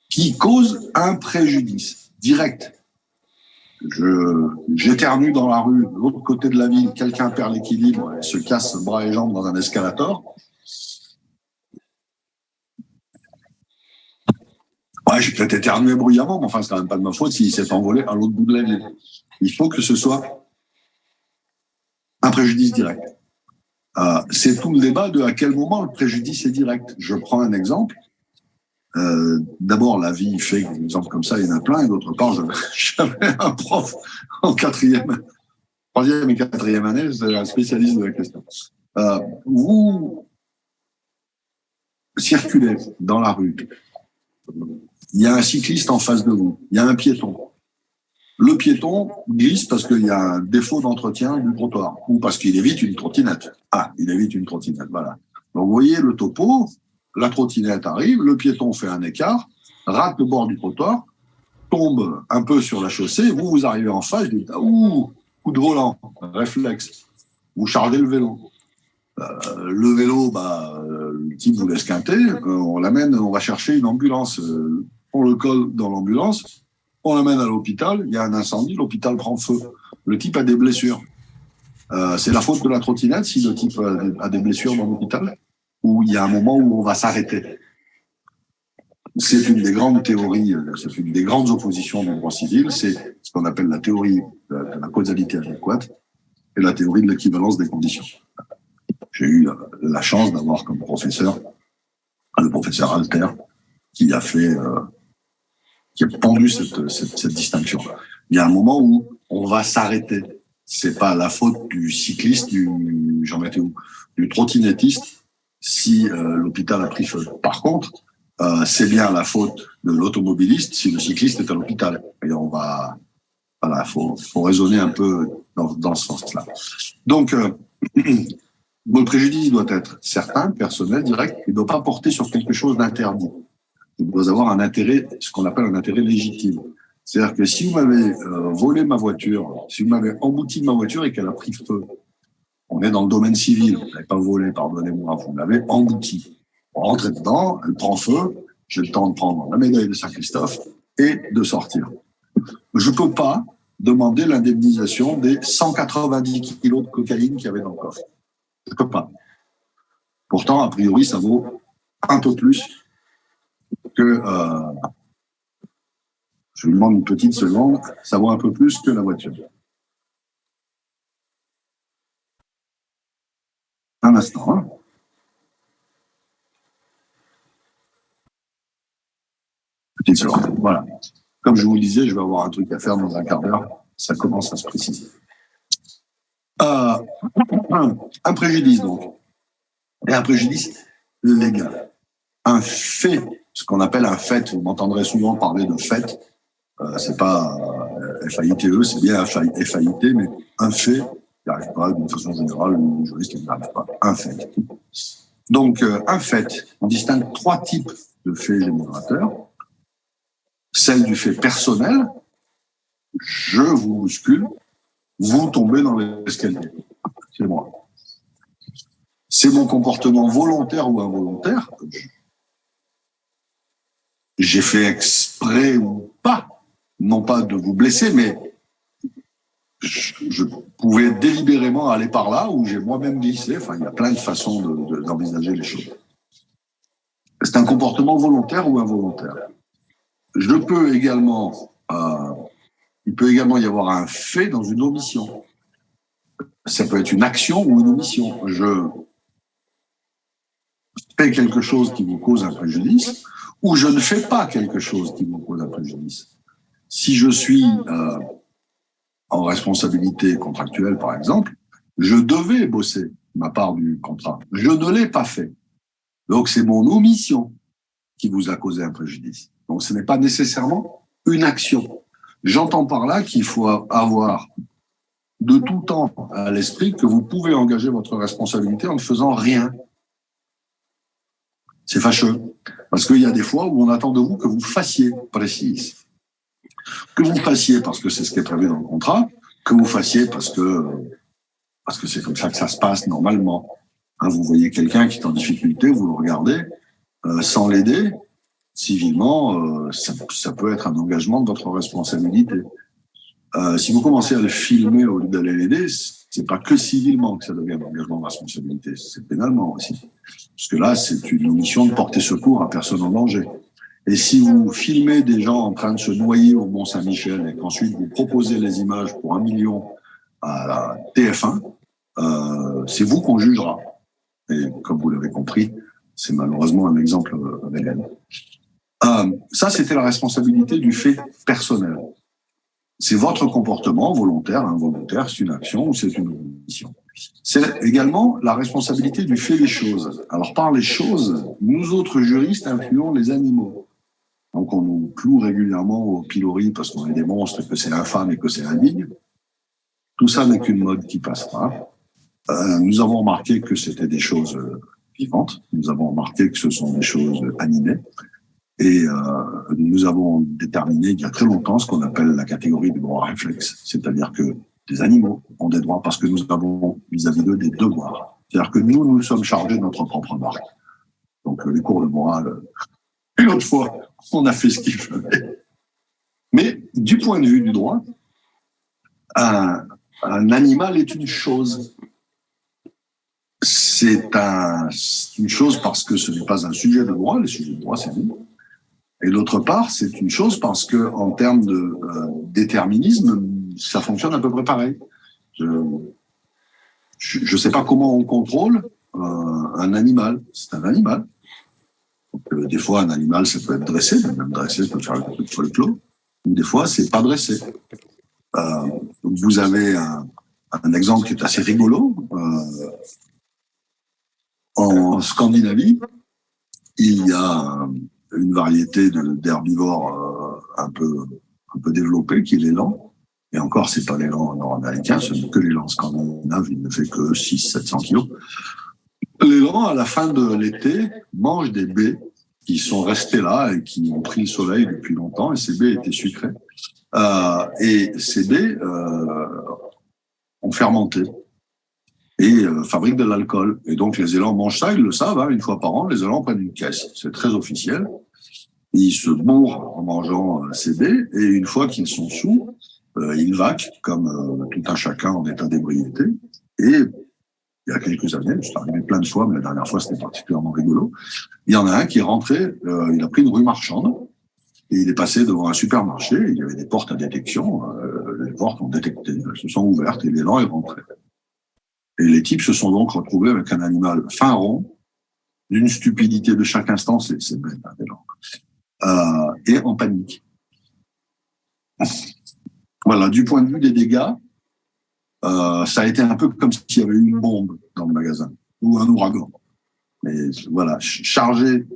qui cause un préjudice direct. J'éternue dans la rue, de l'autre côté de la ville, quelqu'un perd l'équilibre et se casse bras et jambes dans un escalator. Ouais, j'ai peut-être éternué bruyamment, mais enfin, c'est quand même pas de ma faute s'il s'est envolé à l'autre bout de la ville. Il faut que ce soit un préjudice direct. C'est tout le débat de à quel moment le préjudice est direct. Je prends un exemple. D'abord, la vie fait que des exemples comme ça, il y en a plein, et d'autre part, j'avais un prof en troisième et quatrième année, c'est un spécialiste de la question. Vous circulez dans la rue, il y a un cycliste en face de vous, il y a un piéton. Le piéton glisse parce qu'il y a un défaut d'entretien du trottoir, ou parce qu'il évite une trottinette. Ah, il évite une trottinette, voilà. Donc, vous voyez le topo, la trottinette arrive, le piéton fait un écart, rate le bord du trottoir, tombe un peu sur la chaussée, vous arrivez en face, vous dites, ouh, coup de volant, réflexe. Vous chargez le vélo. Le vélo, le type vous laisse quinter, on l'amène, on va chercher une ambulance, on le colle dans l'ambulance, on l'amène à l'hôpital, il y a un incendie, l'hôpital prend feu. Le type a des blessures. C'est la faute de la trottinette si le type a des blessures dans l'hôpital, ou il y a un moment où on va s'arrêter. C'est une des grandes théories, c'est une des grandes oppositions du droit civil, c'est ce qu'on appelle la théorie de la causalité adéquate et la théorie de l'équivalence des conditions. J'ai eu la chance d'avoir comme professeur le professeur Alter qui a pendu cette distinction. Il y a un moment où on va s'arrêter. C'est pas la faute du cycliste, du trottinettiste si l'hôpital a pris feu. Par contre, c'est bien la faute de l'automobiliste si le cycliste est à l'hôpital. Et faut raisonner un peu dans ce sens-là. Donc, le préjudice doit être certain, personnel, direct. Il ne doit pas porter sur quelque chose d'interdit. Il doit avoir un intérêt, ce qu'on appelle un intérêt légitime. C'est-à-dire que si vous m'avez volé ma voiture, si vous m'avez embouti ma voiture et qu'elle a pris feu, on est dans le domaine civil. Vous ne l'avez pas volé, pardonnez-moi, vous l'avez embouti. On rentre dedans, elle prend feu, j'ai le temps de prendre la médaille de Saint-Christophe et de sortir. Je ne peux pas demander l'indemnisation des 190 kilos de cocaïne qu'il y avait dans le coffre. Je ne peux pas. Pourtant, a priori, ça vaut un peu plus que... je vous demande une petite seconde, ça vaut un peu plus que la voiture. Un instant, hein. Petite seconde, voilà. Comme je vous le disais, je vais avoir un truc à faire dans un quart d'heure. Ça commence à se préciser. Un préjudice, donc. Et un préjudice légal. Un fait, ce qu'on appelle un fait, vous m'entendrez souvent parler de fait, c'est pas FAITE, c'est bien FAIT, mais un fait, il n'arrive pas d'une façon générale, le juriste n'arrive pas. Un fait. Donc, un fait, on distingue 3 types de faits générateurs. Celle du fait personnel, je vous bouscule, vous tombez dans l'escalier. C'est moi. C'est mon comportement volontaire ou involontaire. J'ai fait exprès ou pas, non pas de vous blesser, mais je pouvais délibérément aller par là ou j'ai moi-même glissé. Enfin, il y a plein de façons d'envisager les choses. C'est un comportement volontaire ou involontaire. Il peut également y avoir un fait dans une omission. Ça peut être une action ou une omission. Je fais quelque chose qui vous cause un préjudice ou je ne fais pas quelque chose qui vous cause un préjudice. Si je suis en responsabilité contractuelle, par exemple, je devais bosser ma part du contrat. Je ne l'ai pas fait. Donc, c'est mon omission qui vous a causé un préjudice. Donc, ce n'est pas nécessairement une action. J'entends par là qu'il faut avoir de tout temps à l'esprit que vous pouvez engager votre responsabilité en ne faisant rien. C'est fâcheux. Parce qu'il y a des fois où on attend de vous que vous fassiez précise. Que vous fassiez parce que c'est ce qui est prévu dans le contrat, que vous fassiez parce que c'est comme ça que ça se passe normalement. Hein, vous voyez quelqu'un qui est en difficulté, vous le regardez, sans l'aider, civilement, ça peut être un engagement de votre responsabilité. Si vous commencez à le filmer au lieu d'aller l'aider, c'est pas que civilement que ça devient un engagement de responsabilité, c'est pénalement aussi. Parce que là, c'est une omission de porter secours à personne en danger. Et si vous filmez des gens en train de se noyer au Mont-Saint-Michel et qu'ensuite vous proposez les images pour 1 million à la TF1, c'est vous qu'on jugera. Et comme vous l'avez compris, c'est malheureusement un exemple réel. Ça, c'était la responsabilité du fait personnel. C'est votre comportement, volontaire, involontaire, c'est une action ou c'est une omission. C'est également la responsabilité du fait des choses. Alors, par les choses, nous autres juristes incluons les animaux. Donc, on nous cloue régulièrement au pilori parce qu'on est des monstres, que c'est infâme et que c'est indigne. Tout ça n'est qu'une mode qui passera. Nous avons remarqué que c'était des choses vivantes. Nous avons remarqué que ce sont des choses animées. Et nous avons déterminé il y a très longtemps ce qu'on appelle la catégorie des droits réflexes, c'est-à-dire que les animaux ont des droits parce que nous avons vis-à-vis d'eux des devoirs. C'est-à-dire que nous sommes chargés de notre propre marque. Donc les cours de morale, une autre fois, on a fait ce qu'il fallait. Mais du point de vue du droit, un animal est une chose. C'est une chose parce que ce n'est pas un sujet de droit, les sujets de droit, c'est nous. Et d'autre part, c'est une chose parce que en termes de déterminisme, ça fonctionne à peu près pareil. Je ne sais pas comment on contrôle un animal. C'est un animal. Donc, des fois, un animal, ça peut être dressé, même dressé, ça peut faire un peu de folklore. Des fois, c'est pas dressé. Vous avez un exemple qui est assez rigolo. En Scandinavie, il y a une variété d'herbivores un peu développée qui est l'élan. Et encore, c'est pas l'élan nord-américain, ce n'est que l'élan scandinave, il ne fait que 600-700 kilos. L'élan, à la fin de l'été, mange des baies qui sont restées là et qui ont pris le soleil depuis longtemps, et ces baies étaient sucrées. Et ces baies ont fermenté et fabriquent de l'alcool. Et donc, les élans mangent ça, ils le savent, hein, une fois par an, les élans prennent une caisse. C'est très officiel. Ils se bourrent en mangeant ces baies, et une fois qu'ils sont sous, ils vaquent, comme tout un chacun en état d'ébriété. Et il y a quelques années, c'est arrivé plein de fois, mais la dernière fois, c'était particulièrement rigolo. Il y en a un qui est rentré, il a pris une rue marchande, et il est passé devant un supermarché, il y avait des portes à détection, les portes ont détecté, elles se sont ouvertes, et l'élan est rentré. Et les types se sont donc retrouvés avec un animal fin rond, d'une stupidité de chaque instant, c'est bête, hein, l'élan, et en panique. Voilà, du point de vue des dégâts, ça a été un peu comme s'il y avait eu une bombe dans le magasin, ou un ouragan. Mais voilà, chargé,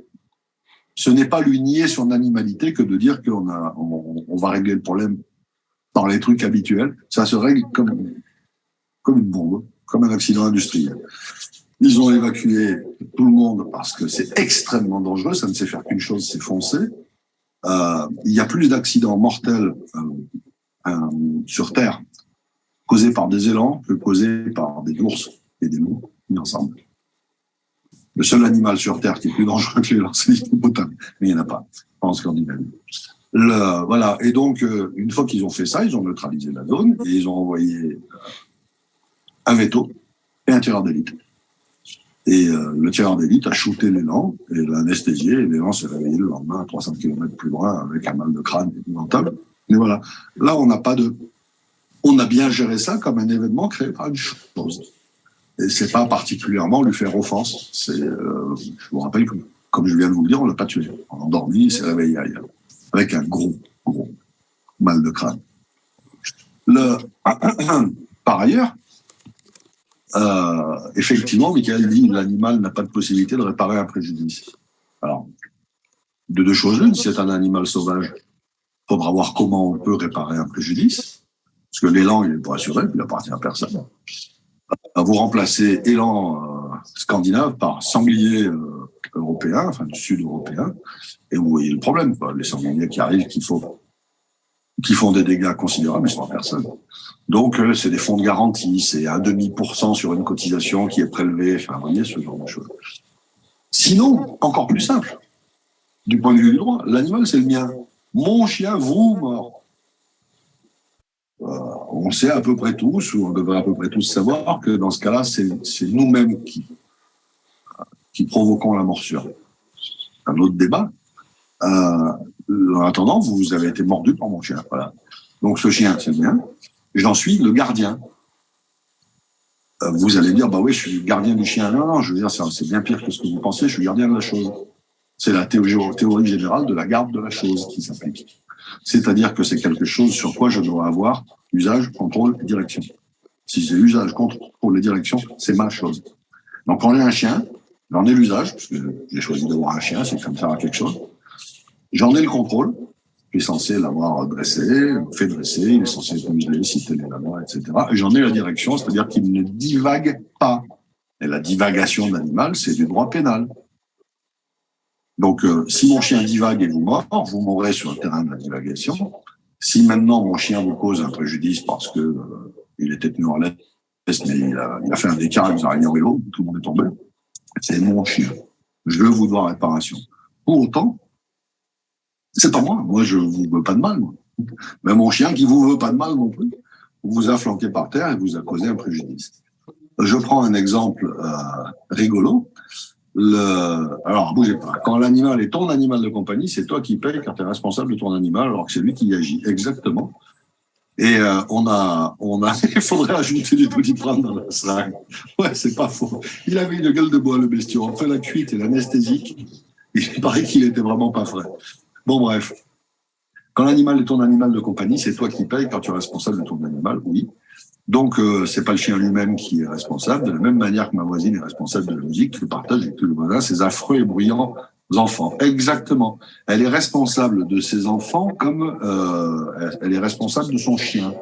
ce n'est pas lui nier son animalité que de dire qu'on va régler le problème par les trucs habituels. Ça se règle comme une bombe, comme un accident industriel. Ils ont évacué tout le monde parce que c'est extrêmement dangereux, ça ne sait faire qu'une chose, c'est foncer. Il y a plus d'accidents mortels sur Terre causés par des élans que causés par des ours et des loups mis ensemble. Le seul animal sur Terre qui est plus dangereux que l'élan, c'est l'hippopotame. Mais il n'y en a pas en Scandinavie. Voilà. Et donc, une fois qu'ils ont fait ça, ils ont neutralisé la zone et ils ont envoyé un veto et un tireur d'élite. Et le tireur d'élite a shooté l'élan et l'a anesthésié, et l'élan s'est réveillé le lendemain à 300 km plus loin avec un mal de crâne épouvantable. Mais voilà, là on a bien géré ça comme un événement créé par une chose. Et c'est pas particulièrement lui faire offense. Je vous rappelle que, comme je viens de vous le dire, on l'a pas tué. On l'a endormi, il s'est réveillé ailleurs, avec un gros mal de crâne. Par ailleurs, effectivement, Michael dit l'animal n'a pas de possibilité de réparer un préjudice. Alors, de deux choses l'une, si c'est un animal sauvage, il faudra voir comment on peut réparer un préjudice, parce que l'élan, il est pas assuré, il appartient à personne. Vous remplacez élan scandinave par sanglier européen, enfin du sud européen, et vous voyez le problème, quoi. Les sangliers qui arrivent, qui font des dégâts considérables, mais ils sont à personne. Donc, c'est des fonds de garantie, c'est 0,5% sur une cotisation qui est prélevée, enfin, vous voyez, ce genre de choses. Sinon, encore plus simple, du point de vue du droit, l'animal, c'est le mien. Mon chien, vous, mort. On sait à peu près tous, ou on devrait à peu près tous savoir que dans ce cas-là, c'est nous-mêmes qui provoquons la morsure. C'est un autre débat. En attendant, vous avez été mordu par mon chien. Voilà. Donc ce chien, c'est le mien. J'en suis le gardien. Vous allez dire, bah oui, je suis le gardien du chien. Non, je veux dire, c'est bien pire que ce que vous pensez, je suis le gardien de la chose. C'est la théorie générale de la garde de la chose qui s'applique. C'est-à-dire que c'est quelque chose sur quoi je dois avoir usage, contrôle et direction. Si c'est usage, contrôle et direction, c'est ma chose. Donc quand j'ai un chien, j'en ai l'usage, parce que j'ai choisi d'avoir un chien, c'est comme ça quelque chose. J'en ai le contrôle, je suis censé l'avoir dressé, fait dresser, il est censé être muselé, si tel est la loi, etc. Et j'en ai la direction, c'est-à-dire qu'il ne divague pas. Et la divagation d'animal, c'est du droit pénal. Donc, si mon chien divague et vous mord, vous mourrez sur le terrain de la divagation. Si maintenant mon chien vous cause un préjudice parce que il était tenu en laisse, mais il a fait un écart, il vous a ignoré l'eau, tout le monde est tombé, c'est mon chien. Je vous dois réparation. Pour autant, c'est pas moi. Moi, je vous veux pas de mal. Moi. Mais mon chien qui vous veut pas de mal non plus, vous a flanqué par terre et vous a causé un préjudice. Je prends un exemple rigolo. Alors, bougez pas. Quand l'animal est ton animal de compagnie, c'est toi qui payes quand tu es responsable de ton animal, alors que c'est lui qui y agit. Exactement. Et il faudrait ajouter du Doliprane dans la salle. Ouais, c'est pas faux. Il avait une gueule de bois, le bestiau. Entre la cuite et l'anesthésique, il paraît qu'il était vraiment pas frais. Bon, bref. Quand l'animal est ton animal de compagnie, c'est toi qui payes quand tu es responsable de ton animal, oui. Donc, c'est pas le chien lui-même qui est responsable, de la même manière que ma voisine est responsable de la musique que partage avec tout le voisin, ses affreux et bruyants enfants. Exactement. Elle est responsable de ses enfants comme elle est responsable de son chien.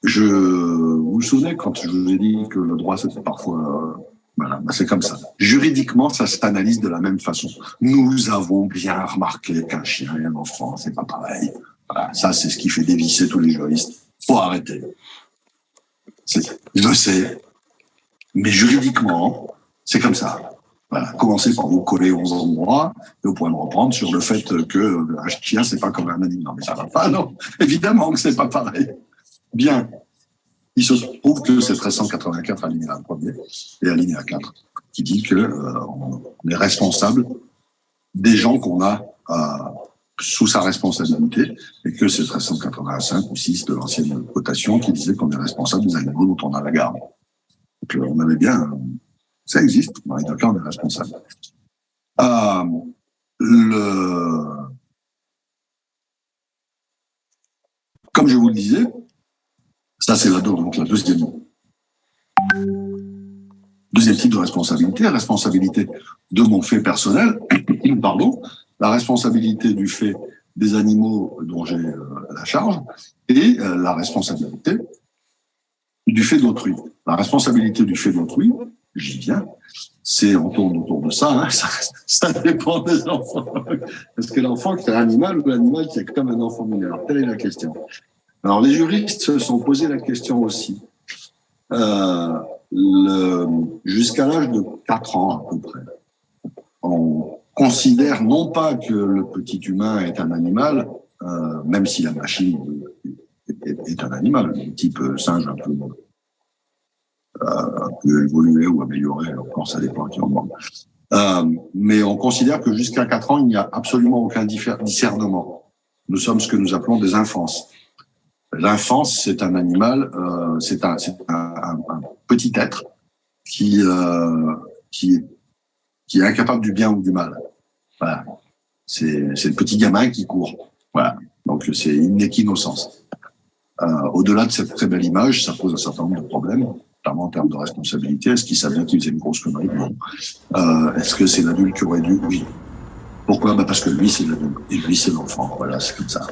Vous vous souvenez quand je vous ai dit que le droit, c'était parfois... voilà, c'est comme ça. Juridiquement, ça s'analyse de la même façon. Nous avons bien remarqué qu'un chien et un enfant, c'est pas pareil. Voilà, ça, c'est ce qui fait dévisser tous les juristes. Faut arrêter. Je sais, mais juridiquement, c'est comme ça. Voilà. Commencez par vous coller 11 endroits et vous pourrez me reprendre sur le fait que un chien, c'est pas comme un animal. Non, mais ça va pas, non. Évidemment que c'est pas pareil. Bien. Il se trouve que c'est 1384 alinéa 1er et alinéa 4 qui dit que on est responsable des gens qu'on a sous sa responsabilité, et que c'est 1385 ou 6 de l'ancienne cotation qui disait qu'on est responsable des animaux dont on a la garde. Donc on avait bien, ça existe, dans les deux cas on est responsable. Comme je vous le disais, ça c'est donc la deuxième type de responsabilité de mon fait personnel, pardon, la responsabilité du fait des animaux dont j'ai la charge et la responsabilité du fait d'autrui. La responsabilité du fait d'autrui, j'y viens, on tourne autour de ça, hein, ça dépend des enfants. Est-ce que l'enfant qui est un animal ou l'animal qui est comme un enfant mineur? Telle est la question. Alors les juristes se sont posé la question aussi. Jusqu'à l'âge de 4 ans à peu près, on considère non pas que le petit humain est un animal, même si la machine est un animal, un type singe un peu évolué ou amélioré, encore ça dépend qui en demande. Mais on considère que jusqu'à 4 ans, il n'y a absolument aucun discernement. Nous sommes ce que nous appelons des infances. L'infance, c'est un animal, c'est un petit être qui est incapable du bien ou du mal. Voilà. C'est le petit gamin qui court. Voilà. Donc c'est une innocence. Au-delà de cette très belle image, ça pose un certain nombre de problèmes, notamment en termes de responsabilité. Est-ce qu'il savait qu'il faisait une grosse connerie? Non. Est-ce que c'est l'adulte qui aurait dû? Oui. Pourquoi? Parce que lui, c'est l'adulte et lui, c'est l'enfant. Voilà, c'est comme ça.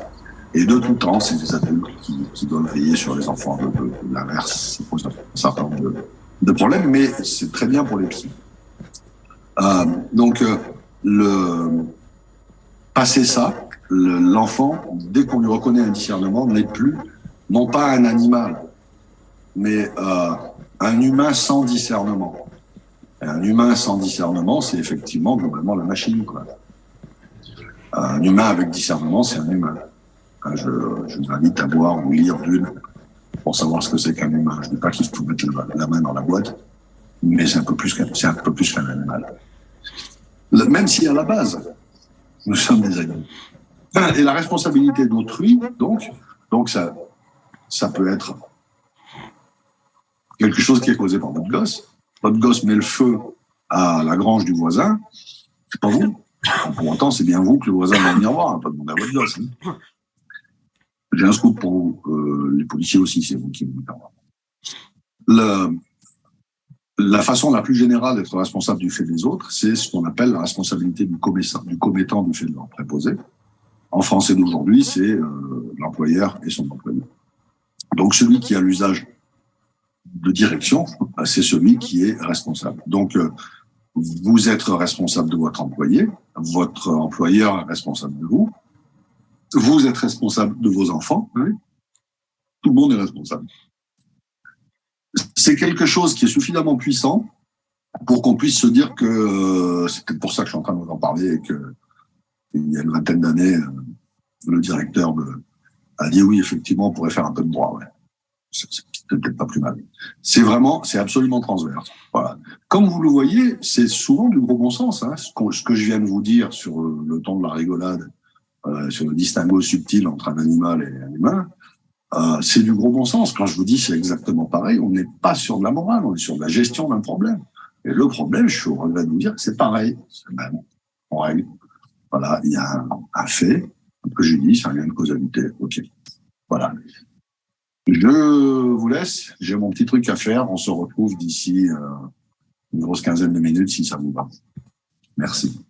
Et de tout temps, c'est les adultes qui doivent veiller sur les enfants. De l'inverse, ça pose un certain nombre de problèmes, mais c'est très bien pour les psys. Donc, passer ça, l'enfant, dès qu'on lui reconnaît un discernement, n'est plus, non pas un animal, mais un humain sans discernement. Et un humain sans discernement, c'est effectivement globalement la machine, quoi. Un humain avec discernement, c'est un humain. Je vous invite à boire ou lire Dune pour savoir ce que c'est qu'un humain. Je ne dis pas qu'il faut mettre la main dans la boîte, mais c'est un peu plus qu'un animal. Même si à la base, nous sommes des animaux. Et la responsabilité d'autrui, donc ça peut être quelque chose qui est causé par votre gosse. Votre gosse met le feu à la grange du voisin, c'est pas vous. Pour autant, c'est bien vous que le voisin va venir voir, pas demander à votre gosse. Hein. J'ai un scoop pour vous. Les policiers aussi, c'est vous qui vous mettez. La façon la plus générale d'être responsable du fait des autres, c'est ce qu'on appelle la responsabilité du commettant du fait de leur préposé. En français d'aujourd'hui, c'est l'employeur et son employé. Donc celui qui a l'usage de direction, c'est celui qui est responsable. Donc vous êtes responsable de votre employé, votre employeur est responsable de vous, vous êtes responsable de vos enfants, oui. Tout le monde est responsable. C'est quelque chose qui est suffisamment puissant pour qu'on puisse se dire que c'est peut-être pour ça que je suis en train de vous en parler et que il y a une vingtaine d'années, le directeur a dit oui, effectivement, on pourrait faire un peu de droit. Ouais. C'est peut-être pas plus mal. C'est absolument transverse. Voilà. Comme vous le voyez, c'est souvent du gros bon sens. Hein. Ce que je viens de vous dire sur le ton de la rigolade, sur le distinguo subtil entre un animal et un humain, c'est du gros bon sens. Quand je vous dis c'est exactement pareil, on n'est pas sur de la morale, on est sur de la gestion d'un problème. Et le problème, je suis au regret de vous dire que c'est pareil. C'est même en règle. Voilà, il y a un fait, un préjudice, un lien de causalité. OK. Voilà. Je vous laisse. J'ai mon petit truc à faire. On se retrouve d'ici une grosse quinzaine de minutes si ça vous va. Merci.